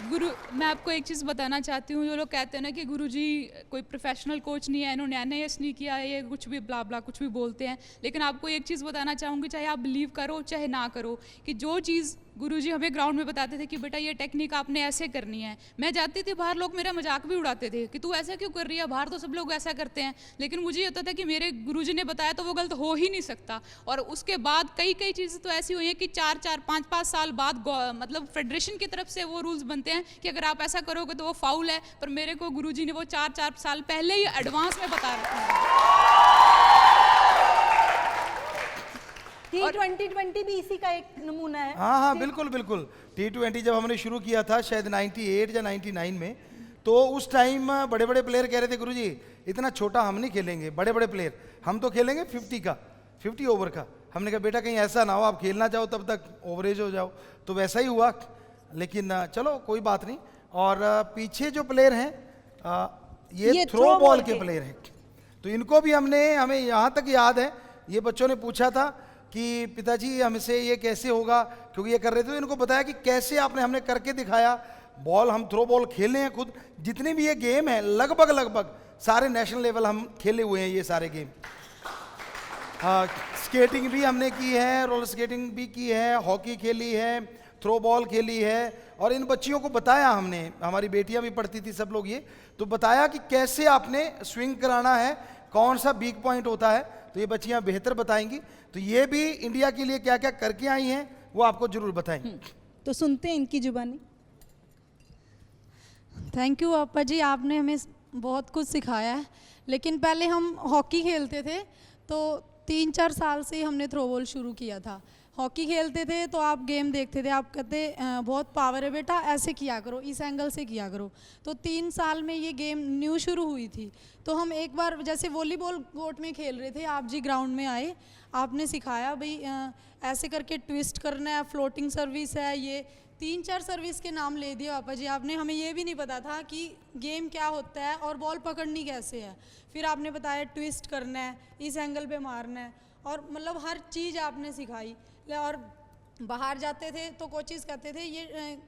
गुरु, मैं आपको एक चीज़ बताना चाहती हूँ, जो लोग कहते हैं ना कि गुरुजी कोई प्रोफेशनल कोच नहीं है, इन्होंने एनआईएस नहीं किया है, ये कुछ भी ब्ला ब्ला कुछ भी बोलते हैं। लेकिन आपको एक चीज़ बताना चाहूँगी, चाहे आप बिलीव करो चाहे ना करो, कि जो चीज़ गुरुजी हमें ग्राउंड में बताते थे कि बेटा ये टेक्निक आपने ऐसे करनी है, मैं जाती थी बाहर, लोग मेरा मजाक भी उड़ाते थे कि तू ऐसा क्यों कर रही है, बाहर तो सब लोग ऐसा करते हैं। लेकिन मुझे ये होता था कि मेरे गुरुजी ने बताया तो वो गलत हो ही नहीं सकता। और उसके बाद कई चीज़ें तो ऐसी हुई हैं कि 4-4, 5-5 साल बाद मतलब फेडरेशन की तरफ से वो रूल्स बनते हैं कि अगर आप ऐसा करोगे तो वो फाउल है, पर मेरे को गुरुजी ने वो 4-4 साल पहले ही एडवांस में बता रखा है। T20 भी इसी का एक नमूना है। हाँ हाँ, बिल्कुल बिल्कुल। T20 जब हमने शुरू किया था शायद 98 या 99 में, तो उस टाइम बड़े बड़े प्लेयर कह रहे थे गुरुजी इतना छोटा हम नहीं खेलेंगे, बड़े बड़े प्लेयर हम तो खेलेंगे 50 ओवर का। हमने कहा बेटा कहीं ऐसा ना हो आप खेलना चाहो तब तक ओवरेज हो जाओ, तो वैसा ही हुआ। लेकिन चलो कोई बात नहीं। और पीछे जो प्लेयर हैं ये थ्रो बॉल के प्लेयर हैं, तो इनको भी हमें यहाँ तक याद है, ये बच्चों ने पूछा था कि पिताजी हमसे ये कैसे होगा, क्योंकि ये कर रहे थे, तो इनको बताया कि कैसे हमने करके दिखाया। बॉल हम थ्रो बॉल खेले हैं खुद, जितने भी ये गेम है लगभग सारे नेशनल लेवल हम खेले हुए हैं ये सारे गेम। स्केटिंग भी हमने की है, रोलर स्केटिंग भी की है, हॉकी खेली है, थ्रो बॉल खेली है। और इन बच्चियों को बताया हमने, हमारी बेटियां भी पढ़ती थी सब लोग, ये तो बताया कि कैसे आपने स्विंग कराना है, कौन सा वीक पॉइंट होता है, तो ये बच्चियां बेहतर बताएंगी। तो ये भी इंडिया के लिए क्या क्या करके आई हैं वो आपको जरूर बताएंगी। तो सुनते हैं इनकी जुबानी। थैंक यू आपा जी, आपने हमें बहुत कुछ सिखाया है। लेकिन पहले हम हॉकी खेलते थे, तो 3-4 साल से ही हमने थ्रो बॉल शुरू किया था। हॉकी खेलते थे तो आप गेम देखते थे, आप कहते बहुत पावर है बेटा, ऐसे किया करो, इस एंगल से किया करो। तो 3 साल में ये गेम न्यू शुरू हुई थी, तो हम एक बार जैसे वॉलीबॉल कोर्ट में खेल रहे थे, आप जी ग्राउंड में आए, आपने सिखाया भाई ऐसे करके ट्विस्ट करना है, फ्लोटिंग सर्विस है, ये 3-4 सर्विस के नाम ले दिए पापा जी आपने। हमें ये भी नहीं पता था कि गेम क्या होता है और बॉल पकड़नी कैसे है। फिर आपने बताया ट्विस्ट करना है, इस एंगल पे मारना है, और मतलब हर चीज़ आपने सिखाई। और बाहर जाते थे तो कोचेस कहते थे ये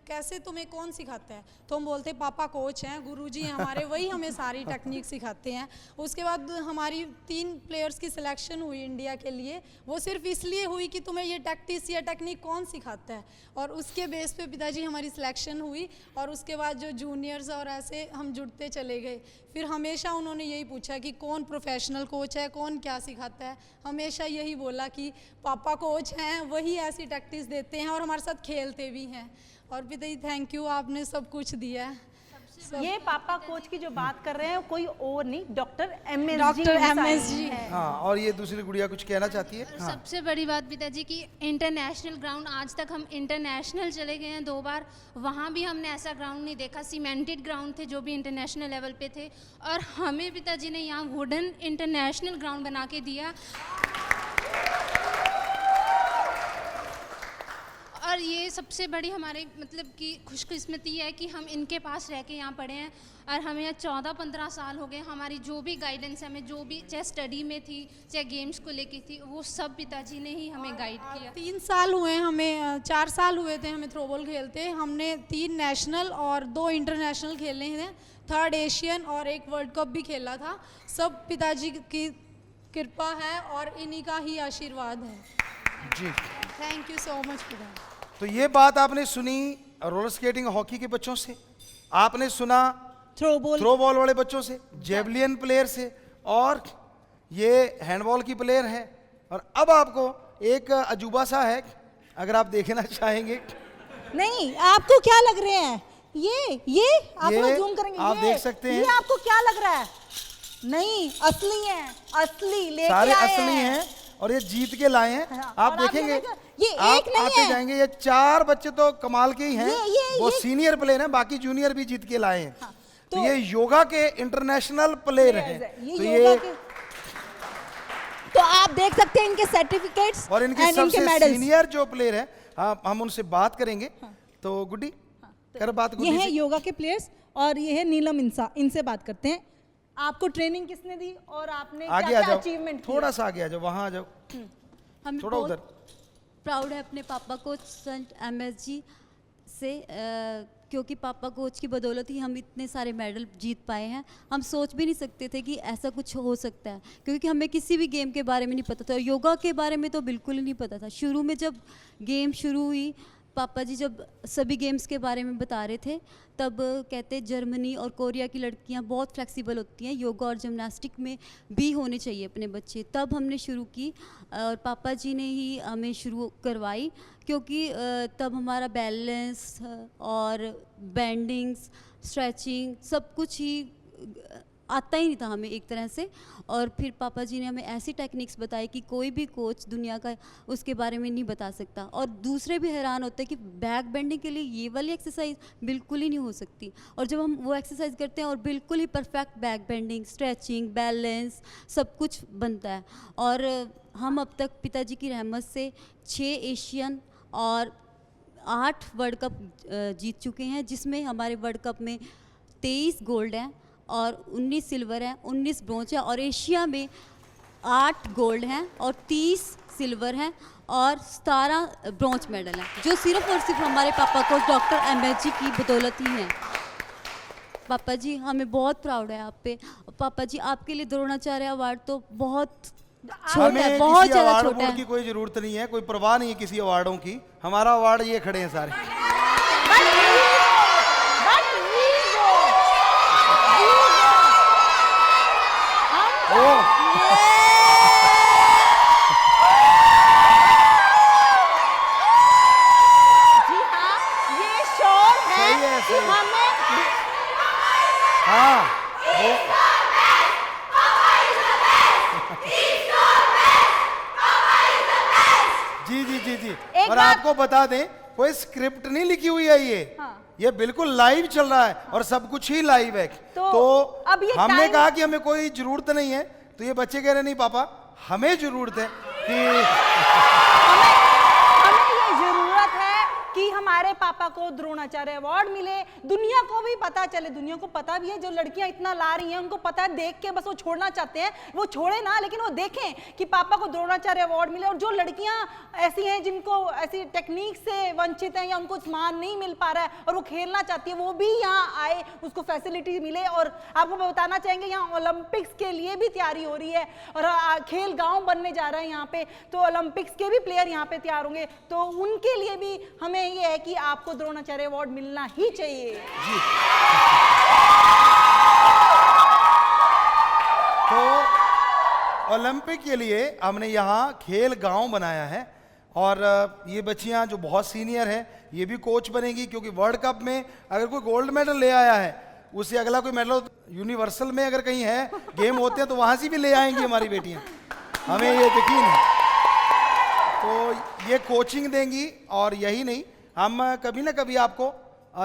कैसे तुम्हें कौन सिखाता है, तो हम बोलते पापा कोच हैं, गुरुजी हैं हमारे, वही हमें सारी टेक्निक सिखाते हैं। उसके बाद हमारी 3 प्लेयर्स की सिलेक्शन हुई इंडिया के लिए, वो सिर्फ इसलिए हुई कि तुम्हें ये टैक्टिक्स या टेक्निक कौन सिखाता है, और उसके बेस पे पिताजी हमारी सिलेक्शन हुई। और उसके बाद जो जूनियर्स और ऐसे हम जुड़ते चले गए। फिर हमेशा उन्होंने यही पूछा कि कौन प्रोफेशनल कोच है, कौन क्या सिखाता है, हमेशा यही बोला कि पापा कोच हैं, वही ऐसी टैक्टिक्स देते हैं और हमारे साथ खेलते भी हैं। और पिताजी थैंक यू, आपने सब कुछ दिया है। ये पापा कोच की जो बात कर रहे हैं कोई और नहीं, डॉक्टर MS जी है। हाँ, और ये दूसरी गुड़िया कुछ कहना चाहती है। हाँ। सबसे बड़ी बात पिताजी की इंटरनेशनल ग्राउंड, आज तक हम इंटरनेशनल चले गए हैं 2 बार, वहाँ भी हमने ऐसा ग्राउंड नहीं देखा। सीमेंटेड ग्राउंड थे जो भी इंटरनेशनल लेवल पे थे, और हमें पिताजी ने यहाँ वुडन इंटरनेशनल ग्राउंड बना के दिया। और ये सबसे बड़ी हमारे मतलब कि खुशकिस्मती है कि हम इनके पास रह के यहाँ पढ़े हैं, और हमें यहाँ 14-15 साल हो गए। हमारी जो भी गाइडेंस है, हमें जो भी चाहे स्टडी में थी चाहे गेम्स को लेके थी, वो सब पिताजी ने ही हमें गाइड किया। 3 साल हुए हमें, 4 साल हुए थे हमें थ्रो बॉल खेलते। हमने 3 नेशनल और 2 इंटरनेशनल खेले हैं, 3rd एशियन और 1 वर्ल्ड कप भी खेला था। सब पिताजी की कृपा है और इन्हीं का ही आशीर्वाद है जी। थैंक यू सो मच पिता। तो ये बात आपने सुनी रोलर स्केटिंग हॉकी के बच्चों से, आपने सुना थ्रो बॉल वाले बच्चों से, जेवलियन प्लेयर से, और ये हैंडबॉल की प्लेयर है। और अब आपको एक अजूबा सा है, अगर आप देखना चाहेंगे। नहीं, आपको क्या लग रहे हैं ये आप ये लोग जूम करेंगे, आप देख सकते हैं। ये आपको क्या लग रहा है? नहीं, असली है, असली लेके सारे आए असली हैं और ये जीत के लाए हैं। हाँ, आप और आपने देखेंगे, देखा, ये आप एक नहीं आते है। जाएंगे, ये 4 बच्चे तो कमाल के ही हैं। वो ये सीनियर प्लेयर हैं, बाकी जूनियर भी जीत के लाए हैं। हाँ, तो ये योगा के इंटरनेशनल प्लेयर हैं। ये तो योगा के, तो आप देख सकते हैं इनके सर्टिफिकेट्स और इनके सबसे सीनियर जो प्लेयर है, हम उनसे बात करेंगे। तो गुड्डी कर बात ये गुड्डी है से। योगा के प्लेयर्स, और ये है नीलम इंसा, इनसे बात करते हैं। आपको ट्रेनिंग किसने दी और आपने आगे क्या आ क्या जाओ, अचीवमेंट थोड़ा सा आगे आ जाओ, वहां आ जाओ, हम थोड़ा उधर। प्राउड है अपने पापा कोच संत MS जी से, क्योंकि पापा कोच की बदौलत ही हम इतने सारे मेडल जीत पाए हैं। हम सोच भी नहीं सकते थे कि ऐसा कुछ हो सकता है, क्योंकि हमें किसी भी गेम के बारे में नहीं पता था, योगा के बारे में तो बिल्कुल ही नहीं पता था। शुरू में जब गेम शुरू हुई, पापा जी जब सभी गेम्स के बारे में बता रहे थे, तब कहते जर्मनी और कोरिया की लड़कियां बहुत फ्लेक्सिबल होती हैं, योगा और जिम्नास्टिक में भी होने चाहिए अपने बच्चे। तब हमने शुरू की और पापा जी ने ही हमें शुरू करवाई, क्योंकि तब हमारा बैलेंस और बेंडिंग्स, स्ट्रेचिंग सब कुछ ही आता ही नहीं था हमें एक तरह से। और फिर पापा जी ने हमें ऐसी टेक्निक्स बताई कि कोई भी कोच दुनिया का उसके बारे में नहीं बता सकता। और दूसरे भी हैरान होते हैं कि बैक बेंडिंग के लिए ये वाली एक्सरसाइज बिल्कुल ही नहीं हो सकती, और जब हम वो एक्सरसाइज करते हैं और बिल्कुल ही perfect back bending, stretching, balance सब कुछ बनता है। और हम अब तक पिताजी की रहमत से 6 एशियन और 8 वर्ल्ड कप जीत चुके हैं, जिसमें हमारे वर्ल्ड कप में 23 गोल्ड हैं और 19 सिल्वर हैं, 19 ब्रोंज हैं, और एशिया में 8 गोल्ड हैं और 30 सिल्वर हैं। और 17 ब्रॉन्ज मेडल हैं, जो सिर्फ और सिर्फ हमारे पापा को डॉक्टर MS जी की बदौलत ही हैं। पापा जी हमें बहुत प्राउड है आप पे। पापा जी आपके लिए द्रोणाचार्य अवार्ड तो बहुत छोटा है, हमें बहुत किसी ज़्यादा अवार्ड छोटा अवार्ड है। की कोई जरूरत नहीं है, कोई परवाह नहीं है किसी अवार्डों की। हमारा अवार्ड ये खड़े हैं सारे। जी हाँ, ये शोर है सही है, कि सही। हमें हाँ जी जी जी जी। एक और बात- आपको बता दें, कोई स्क्रिप्ट नहीं लिखी हुई है ये। हाँ। ये बिल्कुल लाइव चल रहा है और सब कुछ ही लाइव है। तो अब ये हमने टाइम- कहा कि हमें कोई जरूरत नहीं है, तो ये बच्चे कह रहे नहीं पापा हमें जरूरत है कि हमें ये जरूरत है कि हमारे पापा को द्रोणाचार्य अवार्ड मिले, दुनिया को भी पता चले। दुनिया को पता भी है, जो लड़कियां इतना ला रही हैं उनको पता है, देख के बस वो छोड़ना चाहते हैं, वो छोड़े ना, लेकिन वो देखें कि पापा को द्रोणाचार्य अवार्ड मिले। और जो लड़कियां ऐसी हैं जिनको ऐसी टेक्निक से वंचित हैं या उनको सम्मान नहीं मिल पा रहा है और वो खेलना चाहती है, वो भी यहाँ आए, उसको फैसिलिटी मिले। और आपको बताना चाहेंगे यहाँ ओलंपिक्स के लिए भी तैयारी हो रही है और खेल गांव बनने जा रहा है यहाँ पे, तो ओलंपिक्स के भी प्लेयर यहाँ पे तैयार होंगे, तो उनके लिए भी हमें ये है कि आपको द्रोणाचार्य अवार्ड मिलना ही चाहिए। तो ओलंपिक के लिए हमने यहाँ खेल गांव बनाया है और ये बच्चियाँ जो बहुत सीनियर हैं ये भी कोच बनेगी, क्योंकि वर्ल्ड कप में अगर कोई गोल्ड मेडल ले आया है उससे अगला कोई मेडल यूनिवर्सल में अगर कहीं है गेम होते हैं तो वहाँ से भी ले आएंगी हमारी बेटियाँ, हमें ये यकीन है। तो ये कोचिंग देंगी और यही नहीं, हम कभी ना कभी आपको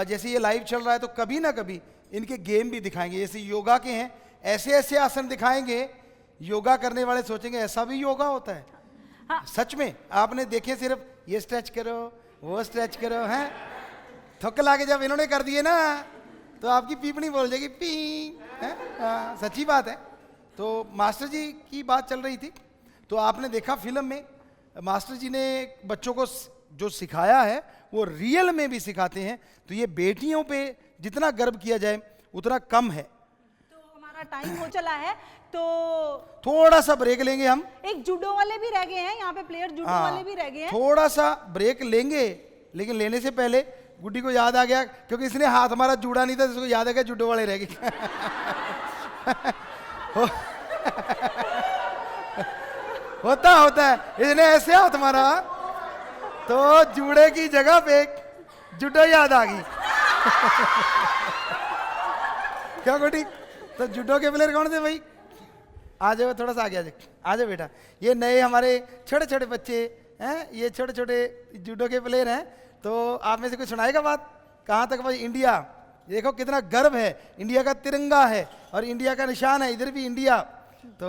जैसे ये लाइव चल रहा है तो कभी ना कभी इनके गेम भी दिखाएंगे। जैसे योगा के हैं, ऐसे ऐसे आसन दिखाएंगे, योगा करने वाले सोचेंगे ऐसा भी योगा होता है। हाँ। सच में आपने देखे सिर्फ ये स्ट्रेच करो वो स्ट्रेच करो, हैं थक ला के जब इन्होंने कर दिए ना तो आपकी पीपनी बोल जाएगी पी, हैं? सच्ची बात है। तो मास्टर जी की बात चल रही थी, तो आपने देखा फिल्म में मास्टर जी ने बच्चों को जो सिखाया है वो रियल में भी सिखाते हैं। तो ये बेटियों पे जितना गर्व किया जाए उतना कम है। तो हमारा टाइम हो चला है, तो थोड़ा सा ब्रेक लेंगे हम। एक जूडो वाले भी रह गए हैं यहाँ पे, प्लेयर जूडो वाले भी रह गए हैं। थोड़ा सा ब्रेक लेंगे, लेकिन लेने से पहले गुड्डी को याद आ गया, क्योंकि इसने हाथ हमारा जुड़ा नहीं था, इसको याद आ गया जूडो वाले रह गए। होता है, इसने ऐसे हाथ मारा तो जूड़े की जगह पे जुडो याद आ गई। क्या गुड्डी, तो जूडो के प्लेयर कौन थे भाई? आ जाओ, थोड़ा सा आगे आ जाओ बेटा। ये नए हमारे छोटे छोटे बच्चे हैं, ये छोटे छोटे जूडो के प्लेयर हैं। तो आप में से कोई सुनाएगा बात कहाँ तक भाई? इंडिया देखो कितना गर्व है, इंडिया का तिरंगा है और इंडिया का निशान है, इधर भी इंडिया। तो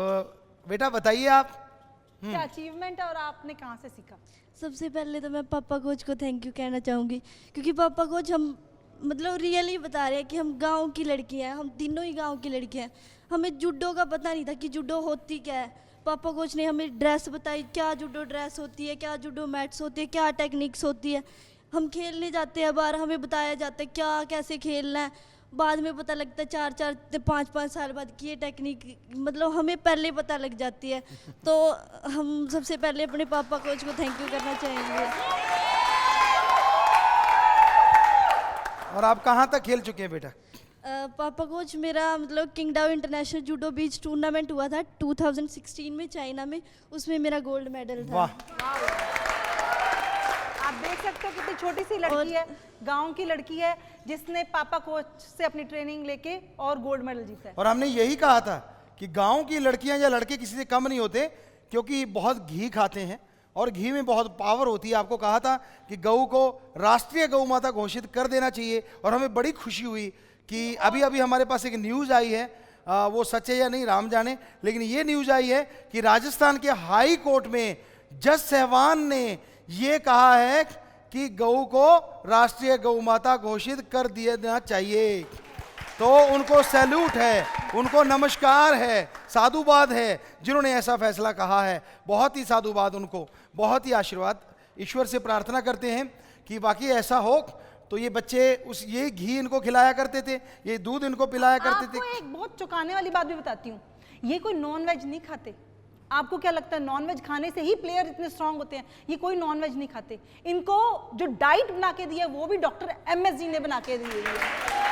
बेटा बताइए आप क्या अचीवमेंट है और आपने कहाँ से सीखा? सबसे पहले तो मैं पापा कोच को थैंक यू कहना चाहूँगी, क्योंकि पापा कोच हम मतलब रियली बता रहे हैं कि हम गांव की लड़की हैं, हम तीनों ही गांव की लड़कियां हैं। हमें जूडो का पता नहीं था कि जूडो होती क्या है। पापा कोच ने हमें ड्रेस बताई, क्या जूडो ड्रेस होती है, क्या जूडो मैट्स होती है, क्या टेक्निक्स होती है। हम खेलने जाते हैं बाहर, हमें बताया जाता है क्या कैसे खेलना है। बाद में पता लगता है 4-4 5-5 साल बाद कि ये टेक्निक मतलब हमें पहले पता लग जाती है। तो हम सबसे पहले अपने पापा कोच को थैंक यू करना चाहेंगे। और आप कहाँ तक खेल चुके हैं बेटा? पापा कोच मेरा मतलब किंगडाओ इंटरनेशनल जूडो बीच टूर्नामेंट हुआ था 2016 में चाइना में, उसमें मेरा गोल्ड मेडल था। आप देख सकते हो कितनी छोटी सी लड़की है, गांव की लड़की है, जिसने पापा कोच से अपनी ट्रेनिंग लेके और गोल्ड मेडल जीता है। और हमने यही कहा था कि गांव की लड़कियां या लड़के किसी से कम नहीं होते, क्योंकि बहुत घी खाते हैं और घी में बहुत पावर होती है। आपको कहा था कि गऊ को राष्ट्रीय गौ माता घोषित कर देना चाहिए, और हमें बड़ी खुशी हुई कि अभी अभी हमारे पास एक न्यूज़ आई है, वो सच है या नहीं राम जाने, लेकिन ये न्यूज़ आई है कि राजस्थान के हाई कोर्ट में जज सहवान ने ये कहा है कि गऊ को राष्ट्रीय गौ माता घोषित कर दिया चाहिए। तो उनको सैल्यूट है, उनको नमस्कार है, साधुवाद है जिन्होंने ऐसा फैसला कहा है। बहुत ही साधुवाद उनको, बहुत ही आशीर्वाद। ईश्वर से प्रार्थना करते हैं कि वाकई ऐसा हो। तो ये बच्चे ये घी इनको खिलाया करते थे, ये दूध इनको पिलाया करते थे। आपको एक बहुत चौंकाने वाली बात भी बताती हूँ, ये कोई नॉन वेज नहीं खाते। आपको क्या लगता है नॉन वेज खाने से ही प्लेयर इतने स्ट्रांग होते हैं? ये कोई नॉन वेज नहीं खाते। इनको जो डाइट बना के दी है वो भी डॉक्टर MS जी ने बना के दी है।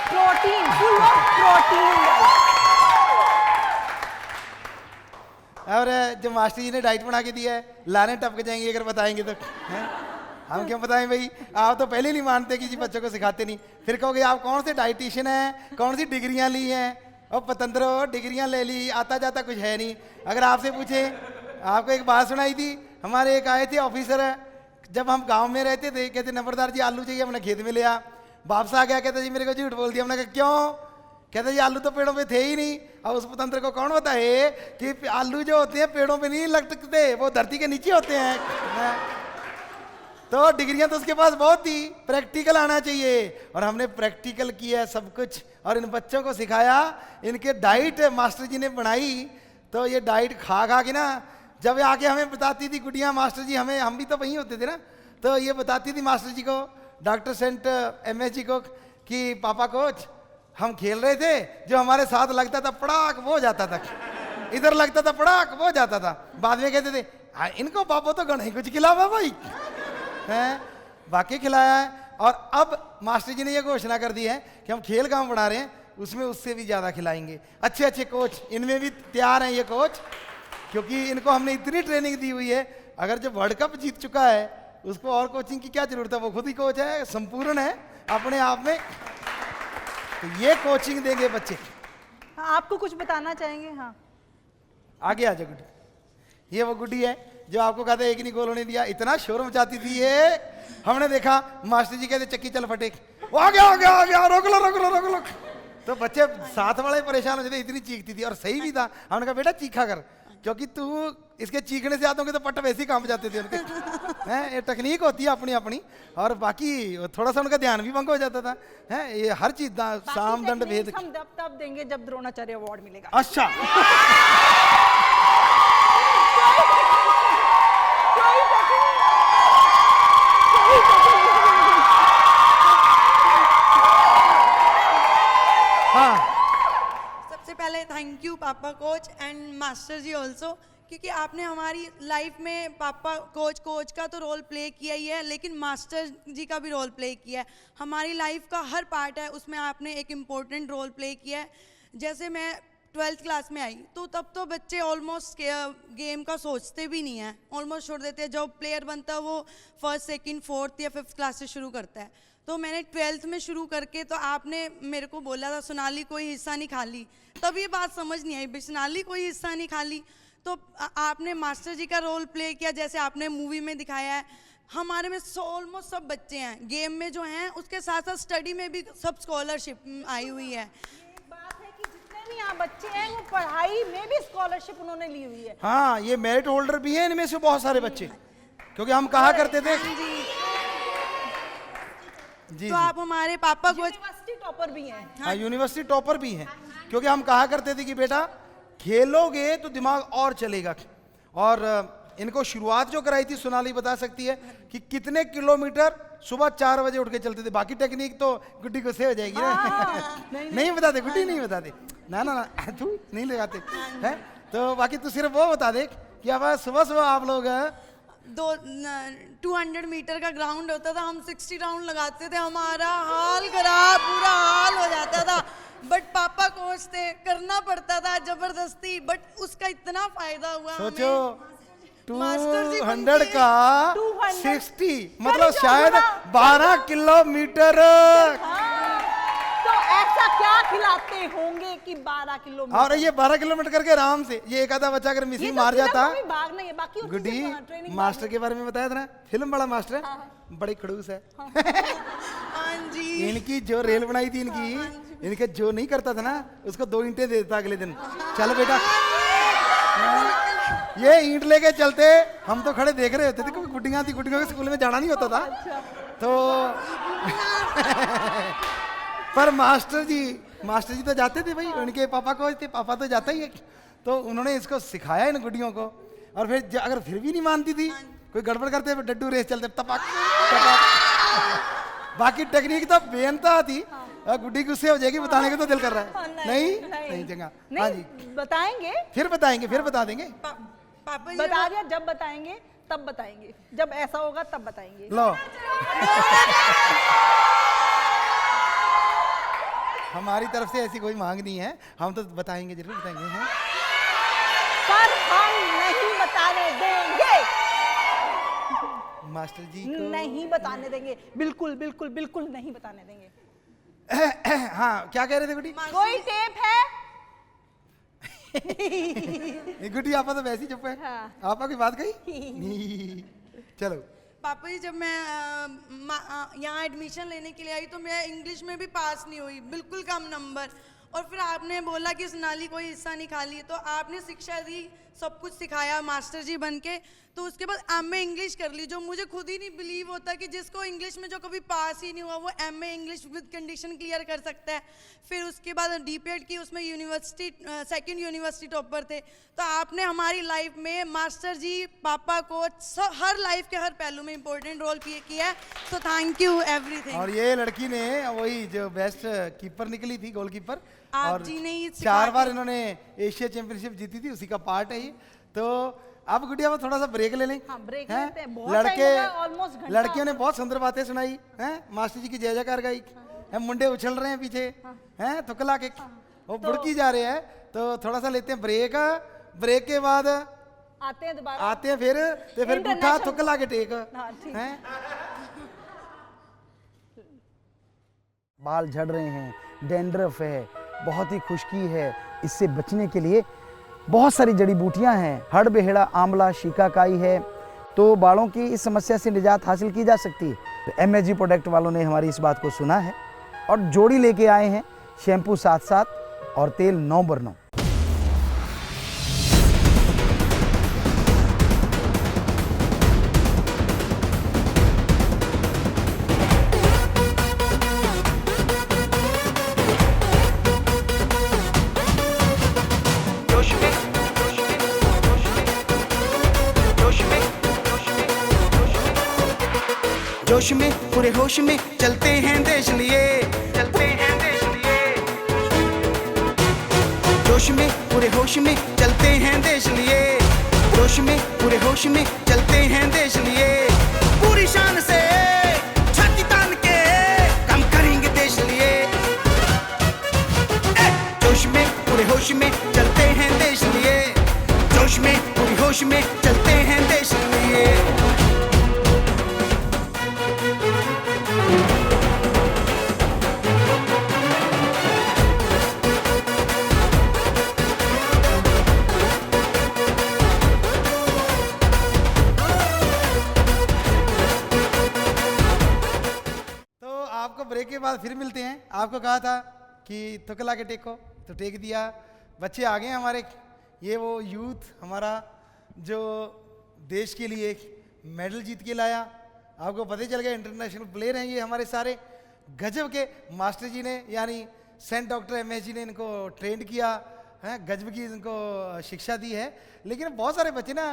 Protein, full of protein diet. और जो मास्टर जी ने डाइट बना के दिया है, लाने टपक जाएंगे अगर बताएंगे तो, हैं? हम क्यों बताएं भाई? आप तो पहले नहीं मानते कि जी बच्चों को सिखाते नहीं, फिर कहोगे आप कौन से डाइटिशियन हैं, कौन सी डिग्रियां ली हैं? और पतंद्रो डिग्रियां ले ली, आता जाता कुछ है नहीं। अगर आपसे पूछे, आपको एक बात सुनाई थी, हमारे एक आए थे ऑफिसर, जब हम गांव में रहते थे, कहते नंबरदार जी आलू चाहिए, हमने खेत में लिया, वापस आ गया, कहते जी मेरे को झूठ बोल दिया। हमने कहा क्यों? कहते जी आलू तो पेड़ों पे थे ही नहीं। अब उस पतंत्र को कौन बताए कि आलू जो होते हैं पेड़ों पे नहीं लगते, वो धरती के नीचे होते हैं। तो डिग्रियां तो उसके पास बहुत थी, प्रैक्टिकल आना चाहिए, और हमने प्रैक्टिकल किया सब कुछ और इन बच्चों को सिखाया। इनके डाइट मास्टर जी ने बनाई, तो ये डाइट खा खा के ना, जब आके हमें बताती थी गुड़िया मास्टर जी, हम भी तो वहीं होते थे ना, तो ये बताती थी मास्टर जी को, डॉक्टर सेंट MS जी को, कि पापा कोच हम खेल रहे थे, जो हमारे साथ लगता था पड़ाक वो जाता था, इधर लगता था पड़ाक वो जाता था। बाद में कहते थे इनको पापा तो गण ही कुछ खिलावा भाई हैं, वाकई खिलाया है। और अब मास्टर जी ने ये घोषणा कर दी है कि हम खेल काम बढ़ा रहे हैं, उसमें उससे भी ज़्यादा खिलाएंगे। अच्छे अच्छे कोच इनमें भी तैयार हैं ये कोच, क्योंकि इनको हमने इतनी ट्रेनिंग दी हुई है। अगर जो वर्ल्ड कप जीत चुका है उसको और कोचिंग की क्या जरूरत है, वो खुद ही कोच है, संपूर्ण है अपने आप में। तो ये कोचिंग देंगे बच्चे। आपको कुछ बताना चाहेंगे? हाँ आगे आ जाओ गुड्डी। ये वो गुड्डी है जो आपको कहते एक नहीं गोल होने दिया, इतना शोर मचाती थी ये। हमने देखा मास्टर जी कहते चक्की चल फटे, वो आ गया आ गया आ गया, रोक लो रोक लो रोक लो। तो बच्चे साथ वाले परेशान हो जाते, इतनी चीखती थी। और सही भी था, हमने कहा बेटा चीखा कर, क्योंकि तू इसके चीखने से आते होंगे तो पट्ट वैसे ही कांप जाते थे उनके। हैं, ये टेक्निक होती है अपनी अपनी। और बाकी थोड़ा सा उनका ध्यान भी भंग हो जाता था। हैं, ये हर चीज साम दंड भेद। हम तब देंगे जब द्रोणाचार्य अवार्ड मिलेगा। अच्छा हाँ, सबसे पहले थैंक यू पापा coach and master ji also, क्योंकि आपने हमारी लाइफ में पापा कोच का तो रोल प्ले किया ही है, लेकिन मास्टर जी का भी रोल प्ले किया है। हमारी लाइफ का हर पार्ट है, उसमें आपने एक इम्पोर्टेंट रोल प्ले किया है। जैसे मैं 12th क्लास में आई तो तब तो बच्चे ऑलमोस्ट गेम का सोचते भी नहीं है, ऑलमोस्ट छोड़ देते हैं। जो प्लेयर बनता है वो 1st, 2nd, 4th या 5th क्लास से शुरू करता है। तो मैंने 12th में शुरू करके, तो आपने मेरे को बोला था सोनाली कोई हिस्सा नहीं खा ली, तब ये बात समझ नहीं आई, सोनाली कोई हिस्सा नहीं खा ली। तो आपने मास्टर जी का रोल प्ले किया, जैसे आपने मूवी में दिखाया है। हमारे में ऑलमोस्ट सब बच्चे हैं गेम में जो हैं, उसके साथ साथ स्टडी में भी सब स्कॉलरशिप आई हुई है। यहाँ बच्चे हैं वो पढ़ाई में भी स्कॉलरशिप उन्होंने ली हुई है। हाँ, ये मेरिट होल्डर भी हैं इनमें से बहुत सारे बच्चे, क्योंकि हम कहा करते थे जी, तो आप हमारे पापा को यूनिवर्सिटी टॉपर भी हैं। हाँ, यूनिवर्सिटी टॉपर भी हैं, क्योंकि हम कहा करते थे कि बेटा खेलोगे तो दिमाग और चलेगा। और इनको शुरुआत जो कराई थी सोनाली बता सकती है कि कितने किलोमीटर सुबह 4 बजे उठ के चलते थे। बाकी टेक्निक तो गुड्डी को से हो जाएगी ना। नहीं बताते गुड्डी, नहीं बताते ना ना ना, तू नहीं लगाते हैं। तो बाकी तू सिर्फ वो बता दे कि अब सुबह सुबह आप लोग 200 मीटर का ग्राउंड होता था, हम 60 राउंड लगाते थे, हमारा हाल खराब, पूरा हाल हो जाता था। बट पापा कोच थे, करना पड़ता था जबरदस्ती, बट उसका इतना फायदा हुआ। सोचो 200 का 60 मतलब शायद 12 किलोमीटर। तो ऐसा क्या खिलाते होंगे कि 12 किलोमीटर? और ये 12 किलोमीटर करके आराम से, ये एक आधा बच्चा अगर मिसिंग मार जाता। गुड्डी मास्टर के बारे में बताया था ना, फिल्म बड़ा मास्टर है, बड़ी खड़ूस है। इनकी जो रेल बनाई थी इनके जो नहीं करता था ना, उसको 2 ईंटें दे देता अगले दिन। चल बेटा, ये ईंट लेके चलते, हम तो खड़े देख रहे होते थे, क्योंकि गुड्डियां थी, गुड्डियों के स्कूल में जाना नहीं होता था। तो पर मास्टर जी मास्टर जी तो जाते थे भाई, उनके पापा कोच थे, पापा तो जाता ही है। तो उन्होंने इसको सिखाया इन गुड्डियों को, और फिर अगर फिर भी नहीं मानती थी, कोई गड़बड़ करते फिर डड्डू रेस चलते टपक टपक। बाकी टेक्निक तो बेनता थी। गुड्डी गुस्से हो जाएगी, बताने का तो दिल कर रहा है। नहीं चंगा। हाँ जी, बताएंगे, फिर बताएंगे, फिर बता देंगे। पापा जी बता दिया, जब बताएंगे तब बताएंगे, जब ऐसा होगा तब बताएंगे। लो हमारी तरफ से ऐसी कोई मांग नहीं है, हम तो बताएंगे, जरूर बताएंगे हैं। पर हम नहीं बताने देंगे, मास्टर जी को नहीं बताने देंगे, बिल्कुल बिल्कुल बिल्कुल नहीं बताने देंगे। हाँ, क्या कह रहे थे गुड्डी? कोई टेप है? गुड्डी आपा तो वैसे ही चुप है। हाँ। आपा की बात कही। चलो पापा जी, जब मैं यहाँ एडमिशन लेने के लिए आई तो मैं इंग्लिश में भी पास नहीं हुई, बिल्कुल कम नंबर। और फिर आपने बोला कि सोनाली कोई हिस्सा नहीं खाली, तो आपने शिक्षा दी, सब कुछ सिखाया मास्टर जी बन के। तो उसके बाद एमए इंग्लिश कर ली, जो मुझे खुद ही नहीं बिलीव होता कि जिसको इंग्लिश में जो कभी पास ही नहीं हुआ वो MA English with condition clear कर सकता है। फिर उसके बाद डीपीएड की, उसमें यूनिवर्सिटी सेकंड यूनिवर्सिटी टॉपर थे। तो आपने हमारी लाइफ में मास्टर जी, पापा, कोच, हर लाइफ के हर पहलू में इंपॉर्टेंट रोल प्ले किया है। तो थैंक यू एवरीथिंग। और ये लड़की ने वही जो बेस्ट कीपर निकली थी, गोलकीपर, आप और जी ने ही 4 बार इन्होंने एशिया चैंपियनशिप जीती थी, उसी का पार्ट है ये। तो अब गुड़िया वो थोड़ा सा ब्रेक ले लें। हाँ, ब्रेक हैं? लेते हैं, बहुत टाइम हो गया, almost घंटा। लड़कियों ने बहुत सुंदर बातें सुनाई हैं, मास्टर जी की जय जयकार गाई हैं, मुंडे उछल रहे हैं पीछे हैं, तुकला के वो बुड़की जा रहे हैं। तो थोड़ा सा लेते हैं ब्रेक, ब्रेक के बाद आते हैं दोबारा, आते हैं फिर गुठा International- तुकला के टेक हाँ, ठीक। हैं। बाल झड़ रहे हैं, डैंड्रफ है, बहुत ही खुश्की है, इससे बचने के लिए बहुत सारी जड़ी बूटियां हैं। हड़ बेहड़ा, आंवला, शिकाकाई है, तो बालों की इस समस्या से निजात हासिल की जा सकती है। तो MSG प्रोडक्ट वालों ने हमारी इस बात को सुना है और जोड़ी लेके आए हैं, शैम्पू 7-7 और तेल 9x9। जोश में पूरे होश में चलते हैं देश लिए, चलते हैं देश लिए। जोश में पूरे होश में चलते हैं देश लिए, जोश में पूरे होश में चलते हैं देश लिए। पूरी शान से छाती तान के काम करेंगे देश लिए। जोश में पूरे होश में चलते हैं देश लिए, जोश में पूरी होश में चलते हैं देश लिए। ब्रेक के बाद फिर मिलते हैं। आपको कहा था कि तुकला के टेक को, तो टेक दिया। बच्चे आ गए हमारे, ये वो यूथ हमारा जो देश के लिए मेडल जीत के लाया। आपको पता ही चल गया इंटरनेशनल प्लेयर हैं ये हमारे सारे। गजब के मास्टर जी ने यानी सेंट डॉक्टर MSG ने इनको ट्रेंड किया है, गजब की इनको शिक्षा दी है। लेकिन बहुत सारे बच्चे ना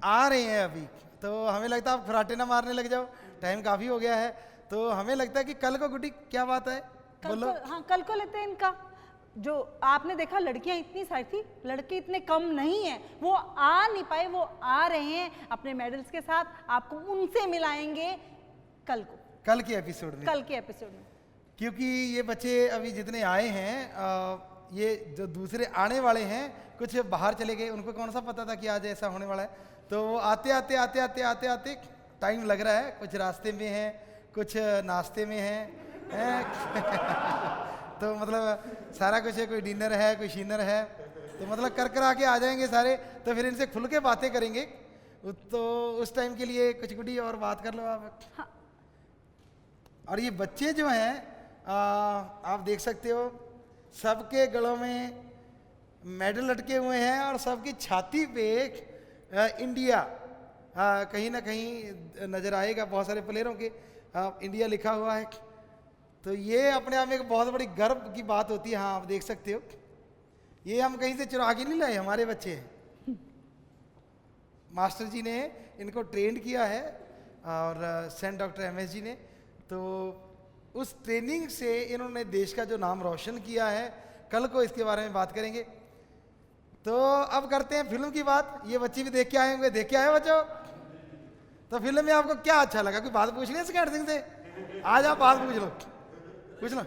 आ रहे हैं अभी, तो हमें लगता है आप फराटे ना मारने लग जाओ, टाइम काफ़ी हो गया है। तो हमें लगता है कि कल को गुड्डी क्या बात है बोलो। हाँ, कल को लेते हैं इनका। जो आपने देखा लड़कियां इतनी सारी थी, लड़के इतने कम नहीं है, वो आ नहीं पाए, वो आ रहे हैं अपने मेडल्स के साथ। आपको उनसे मिलाएंगे कल को, कल के एपिसोड में, कल के एपिसोड में। क्योंकि ये बच्चे अभी जितने आए हैं, ये जो दूसरे आने वाले हैं कुछ बाहर चले गए, उनको कौन सा पता था कि आज ऐसा होने वाला है। तो वो आते आते आते आते आते आते टाइम लग रहा है, कुछ रास्ते में है, कुछ नाश्ते में है तो मतलब सारा कुछ है, कोई डिनर है, कोई शिनर है, तो मतलब कर कर आके आ जाएंगे सारे। तो फिर इनसे खुल के बातें करेंगे, तो उस टाइम के लिए कुछ गुड्डी और बात कर लो आप। हाँ। और ये बच्चे जो हैं आप देख सकते हो, सबके गलों में मेडल लटके हुए हैं और सबकी छाती पे इंडिया कहीं ना कहीं नज़र आएगा। बहुत सारे प्लेयरों के इंडिया लिखा हुआ है। तो ये अपने आप में एक बहुत बड़ी गर्व की बात होती है। हाँ, आप देख सकते हो, ये हम कहीं से चुरा के नहीं लाए, हमारे बच्चे हैं। मास्टर जी ने इनको ट्रेंड किया है और सेंट डॉक्टर एमएस जी ने, तो उस ट्रेनिंग से इन्होंने देश का जो नाम रोशन किया है। कल को इसके बारे में बात करेंगे। तो अब करते हैं फिल्म की बात। ये बच्चे भी देख के आए होंगे, देख के आए बच्चों? तो फिल्म में आपको क्या अच्छा लगा? कोई बात पूछ ली स्कैंड सिंह से? आज आप बात पूछ लो, पूछ लो।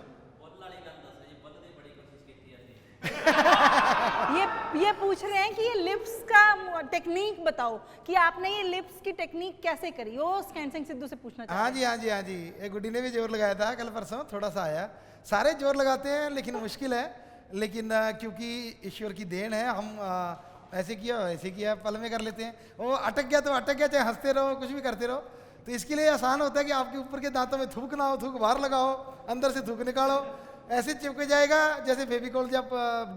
ये पूछ रहे हैं कि ये लिप्स का टेक्निक बताओ कि आपने ये लिप्स की टेक्निक कैसे करी। वो स्कैन सिंह सिद्धू से पूछना चाहते हैं। हाँ जी, हाँ जी, हाँ जी। एक गुड्डी ने भी जोर लगाया था कल परसों, थोड़ा सा आया। सारे जोर लगाते हैं लेकिन मुश्किल है। लेकिन क्योंकि ईश्वर की देन है, हम ऐसे किया वैसे किया, पल में कर लेते हैं। वो अटक गया तो अटक गया, चाहे हंसते रहो कुछ भी करते रहो। तो इसके लिए आसान होता है कि आपके ऊपर के दांतों में थूक ना हो, थूक बाहर लगाओ, अंदर से थूक निकालो, ऐसे चिपक जाएगा जैसे फेविकोल जब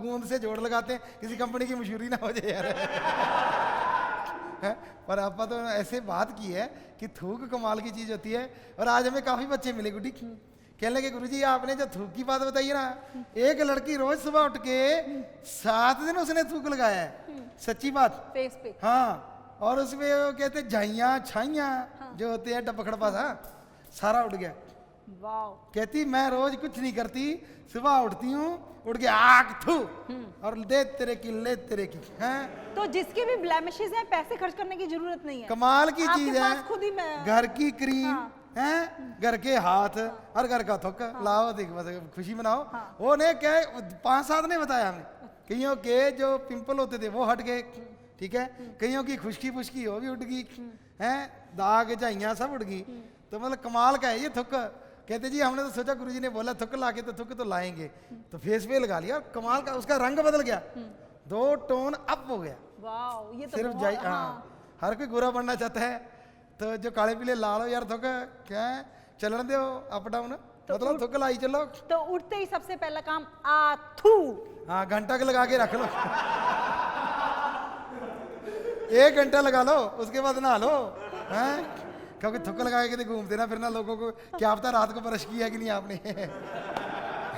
गूंद से जोड़ लगाते हैं। किसी कंपनी की मशहूरी ना हो जाए यार। पर आपा तो ऐसे बात की है कि थूक कमाल की चीज़ होती है। और आज हमें काफ़ी बच्चे मिले गुड्डी, कहने लगे गुरुजी आपने जो थूक की बात बताई है ना, एक लड़की रोज सुबह उठ के 7 दिन उसने थूक लगाया है। सच्ची बात, फेस पे। हाँ, और उसमें वो कहते झाइयाँ छाइयाँ जो होते हैं डपखड़पा सा, सारा उठ गया। वाह। कहती मैं रोज कुछ नहीं करती, सुबह उठती हूँ, उठ के आग थू और ले तेरे की, ले तेरे की। हैं तो जिसके भी ब्लेमिशेस हैं, पैसे खर्च करने की जरूरत नहीं है। कमाल की आपके चीज पास है। खुद ही मैं घर की क्रीम हैं, घर के हाथ और घर का थुक, लाओ देख बस खुशी मनाओ। वो ने क्या 5-7 ने बताया हमें, कईयों के जो पिंपल होते थे वो हट गए, ठीक है, कईयों की खुशकी फुशकी वो भी उठ गई, हैं दाग झाइयाँ सब उठ गई। तो मतलब कमाल का है ये थुक। कहते जी हमने तो सोचा गुरुजी ने बोला थुक ला के, तो थुक तो लाएंगे, तो फेस पे लगा लिया। कमाल का, उसका रंग बदल गया, 2 टोन अप हो गया। वाह, ये तो सिर्फ बहुत- जाई, हाँ, हर कोई गोरा बनना चाहता है, तो जो काले पीले लाल हो यार थुक क्या है, चलन दो अप डाउन, तो मतलब थुक लाई चलो। तो उठते ही सबसे पहला काम आथू। हाँ, घंटा के लगा के रख लो। 1 घंटा लगा लो, उसके बाद नहा लो, हैं, क्योंकि थुक लगा के घूमते ना फिर ना, लोगों को क्या पता रात को ब्रश किया कि नहीं आपने।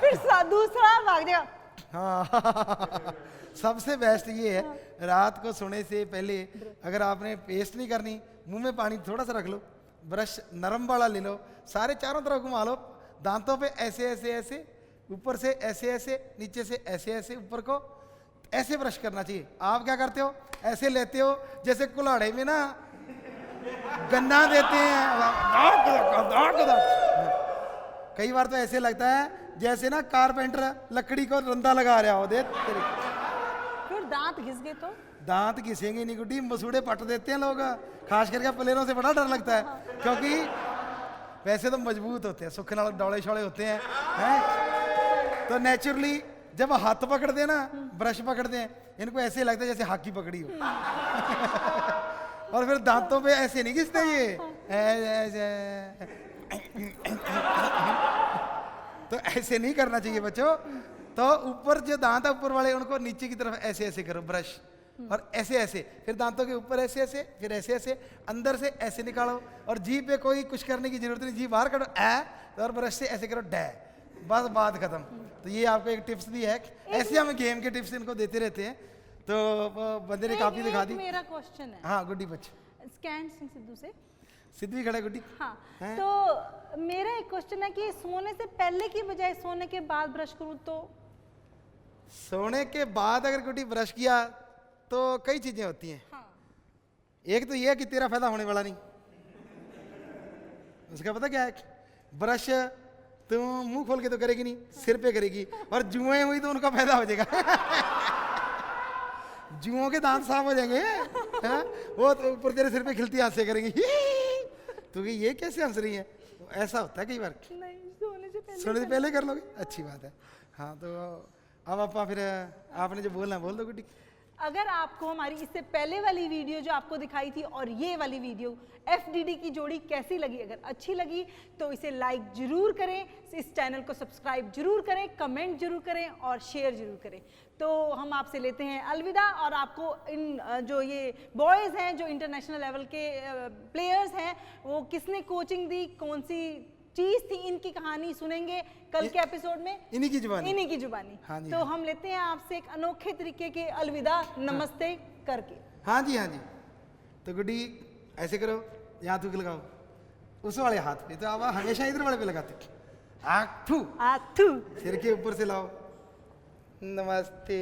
फिर दूसरा भाग जाएगा। हाँ, सबसे बेस्ट ये है, रात को सोने से पहले अगर आपने पेस्ट नहीं करनी, मुंह में पानी थोड़ा सा रख लो, ब्रश नरम वाला ले लो, सारे चारों तरफ घुमा लो, दांतों पे ऐसे ऐसे ऐसे, ऊपर से ऐसे ऐसे, नीचे से ऐसे ऐसे, ऊपर को ऐसे ब्रश करना चाहिए। आप क्या करते हो, ऐसे लेते हो जैसे कुल्हाड़े में ना गन्ना देते हैं, कई बार तो ऐसे लगता है जैसे ना कारपेंटर लकड़ी को रंदा लगा रहा हो। देख तेरे, फिर दांत घिस गए तो दांत घिसेंगे नहीं गुड्डी, मसूड़े पट देते हैं लोग, खास करके प्लेयरों से बड़ा डर लगता है, क्योंकि वैसे तो मजबूत होते हैं, सुख नाल डौले शौले होते हैं, तो नेचुरली जब हाथ पकड़ते हैं ना, ब्रश पकड़ते हैं, इनको ऐसे लगता है जैसे हाकी पकड़ी हो। और फिर दांतों पे ऐसे नहीं घिसते ये, ऐसे तो ऐसे नहीं करना चाहिए बच्चों। तो ऊपर जो दांत है ऊपर वाले, उनको नीचे की तरफ ऐसे ऐसे करो ब्रश, और ऐसे ऐसे, फिर दांतों के ऊपर ऐसे ऐसे, फिर ऐसे ऐसे, अंदर से ऐसे निकालो, और जीभ पे कोई कुछ करने की जरूरत नहीं, जीभ बाहर करो और ब्रश से ऐसे करो डै, बस बात खत्म। तो ये आपको एक टिप्स भी है, ऐसे हम गेम के टिप्स इनको देते रहते हैं। तो बंदे ने काफी दिखा दी। मेरा क्वेश्चन है, हाँ गुड्डी बच, स्कैन सिंह सिद्धू से। सिद्धू ही खड़ा गुड्डी। हाँ, हैं? तो मेरा एक क्वेश्चन है कि सोने से पहले की बजाय सोने के बाद ब्रश करूं तो? सोने के बाद अगर गुड्डी ब्रश किया तो कई चीजें होती हैं। हाँ। एक तो ये है कि तेरा फायदा होने वाला नहीं, उसका पता क्या है, ब्रश तुम मुंह खोल के तो करेगी नहीं, सिर पे करेगी, और जुएं हुई तो उनका फायदा हो जाएगा। जुओं के दांत साफ हो जाएंगे, हाँ? वो तो ऊपर तेरे सिर पे खिलती हंसे करेंगी, तो ये कैसे हंस रही है, ऐसा होता है कई बार। नहीं, सोने से पहले कर लोगे, अच्छी बात है। हाँ, तो अब आपा फिर आपने जो बोलना बोल दो गुड्डी। अगर आपको हमारी इससे पहले वाली वीडियो जो आपको दिखाई थी और ये वाली वीडियो FDD की जोड़ी कैसी लगी, अगर अच्छी लगी तो इसे लाइक जरूर करें, इस चैनल को सब्सक्राइब जरूर करें, कमेंट जरूर करें और शेयर जरूर करें। तो हम आपसे लेते हैं अलविदा, और आपको इन जो ये बॉयज़ हैं जो इंटरनेशनल लेवल के प्लेयर्स हैं, वो किसने कोचिंग दी, कौन सी चीज थी, इनकी कहानी सुनेंगे कल के एपिसोड में, इन्हीं की जुबानी। इन्हीं की जुबानी। हाँ जी, तो हाँ। हम लेते हैं आपसे एक अनोखे तरीके के अलविदा नमस्ते करके। हाँ जी, हाँ जी। तो गुड्डी ऐसे करो, यहाँ थूक लगाओ, उस वाले हाथ पे, तो आप हमेशा इधर वाले पे लगाते, आथू सिर के ऊपर से लाओ, नमस्ते।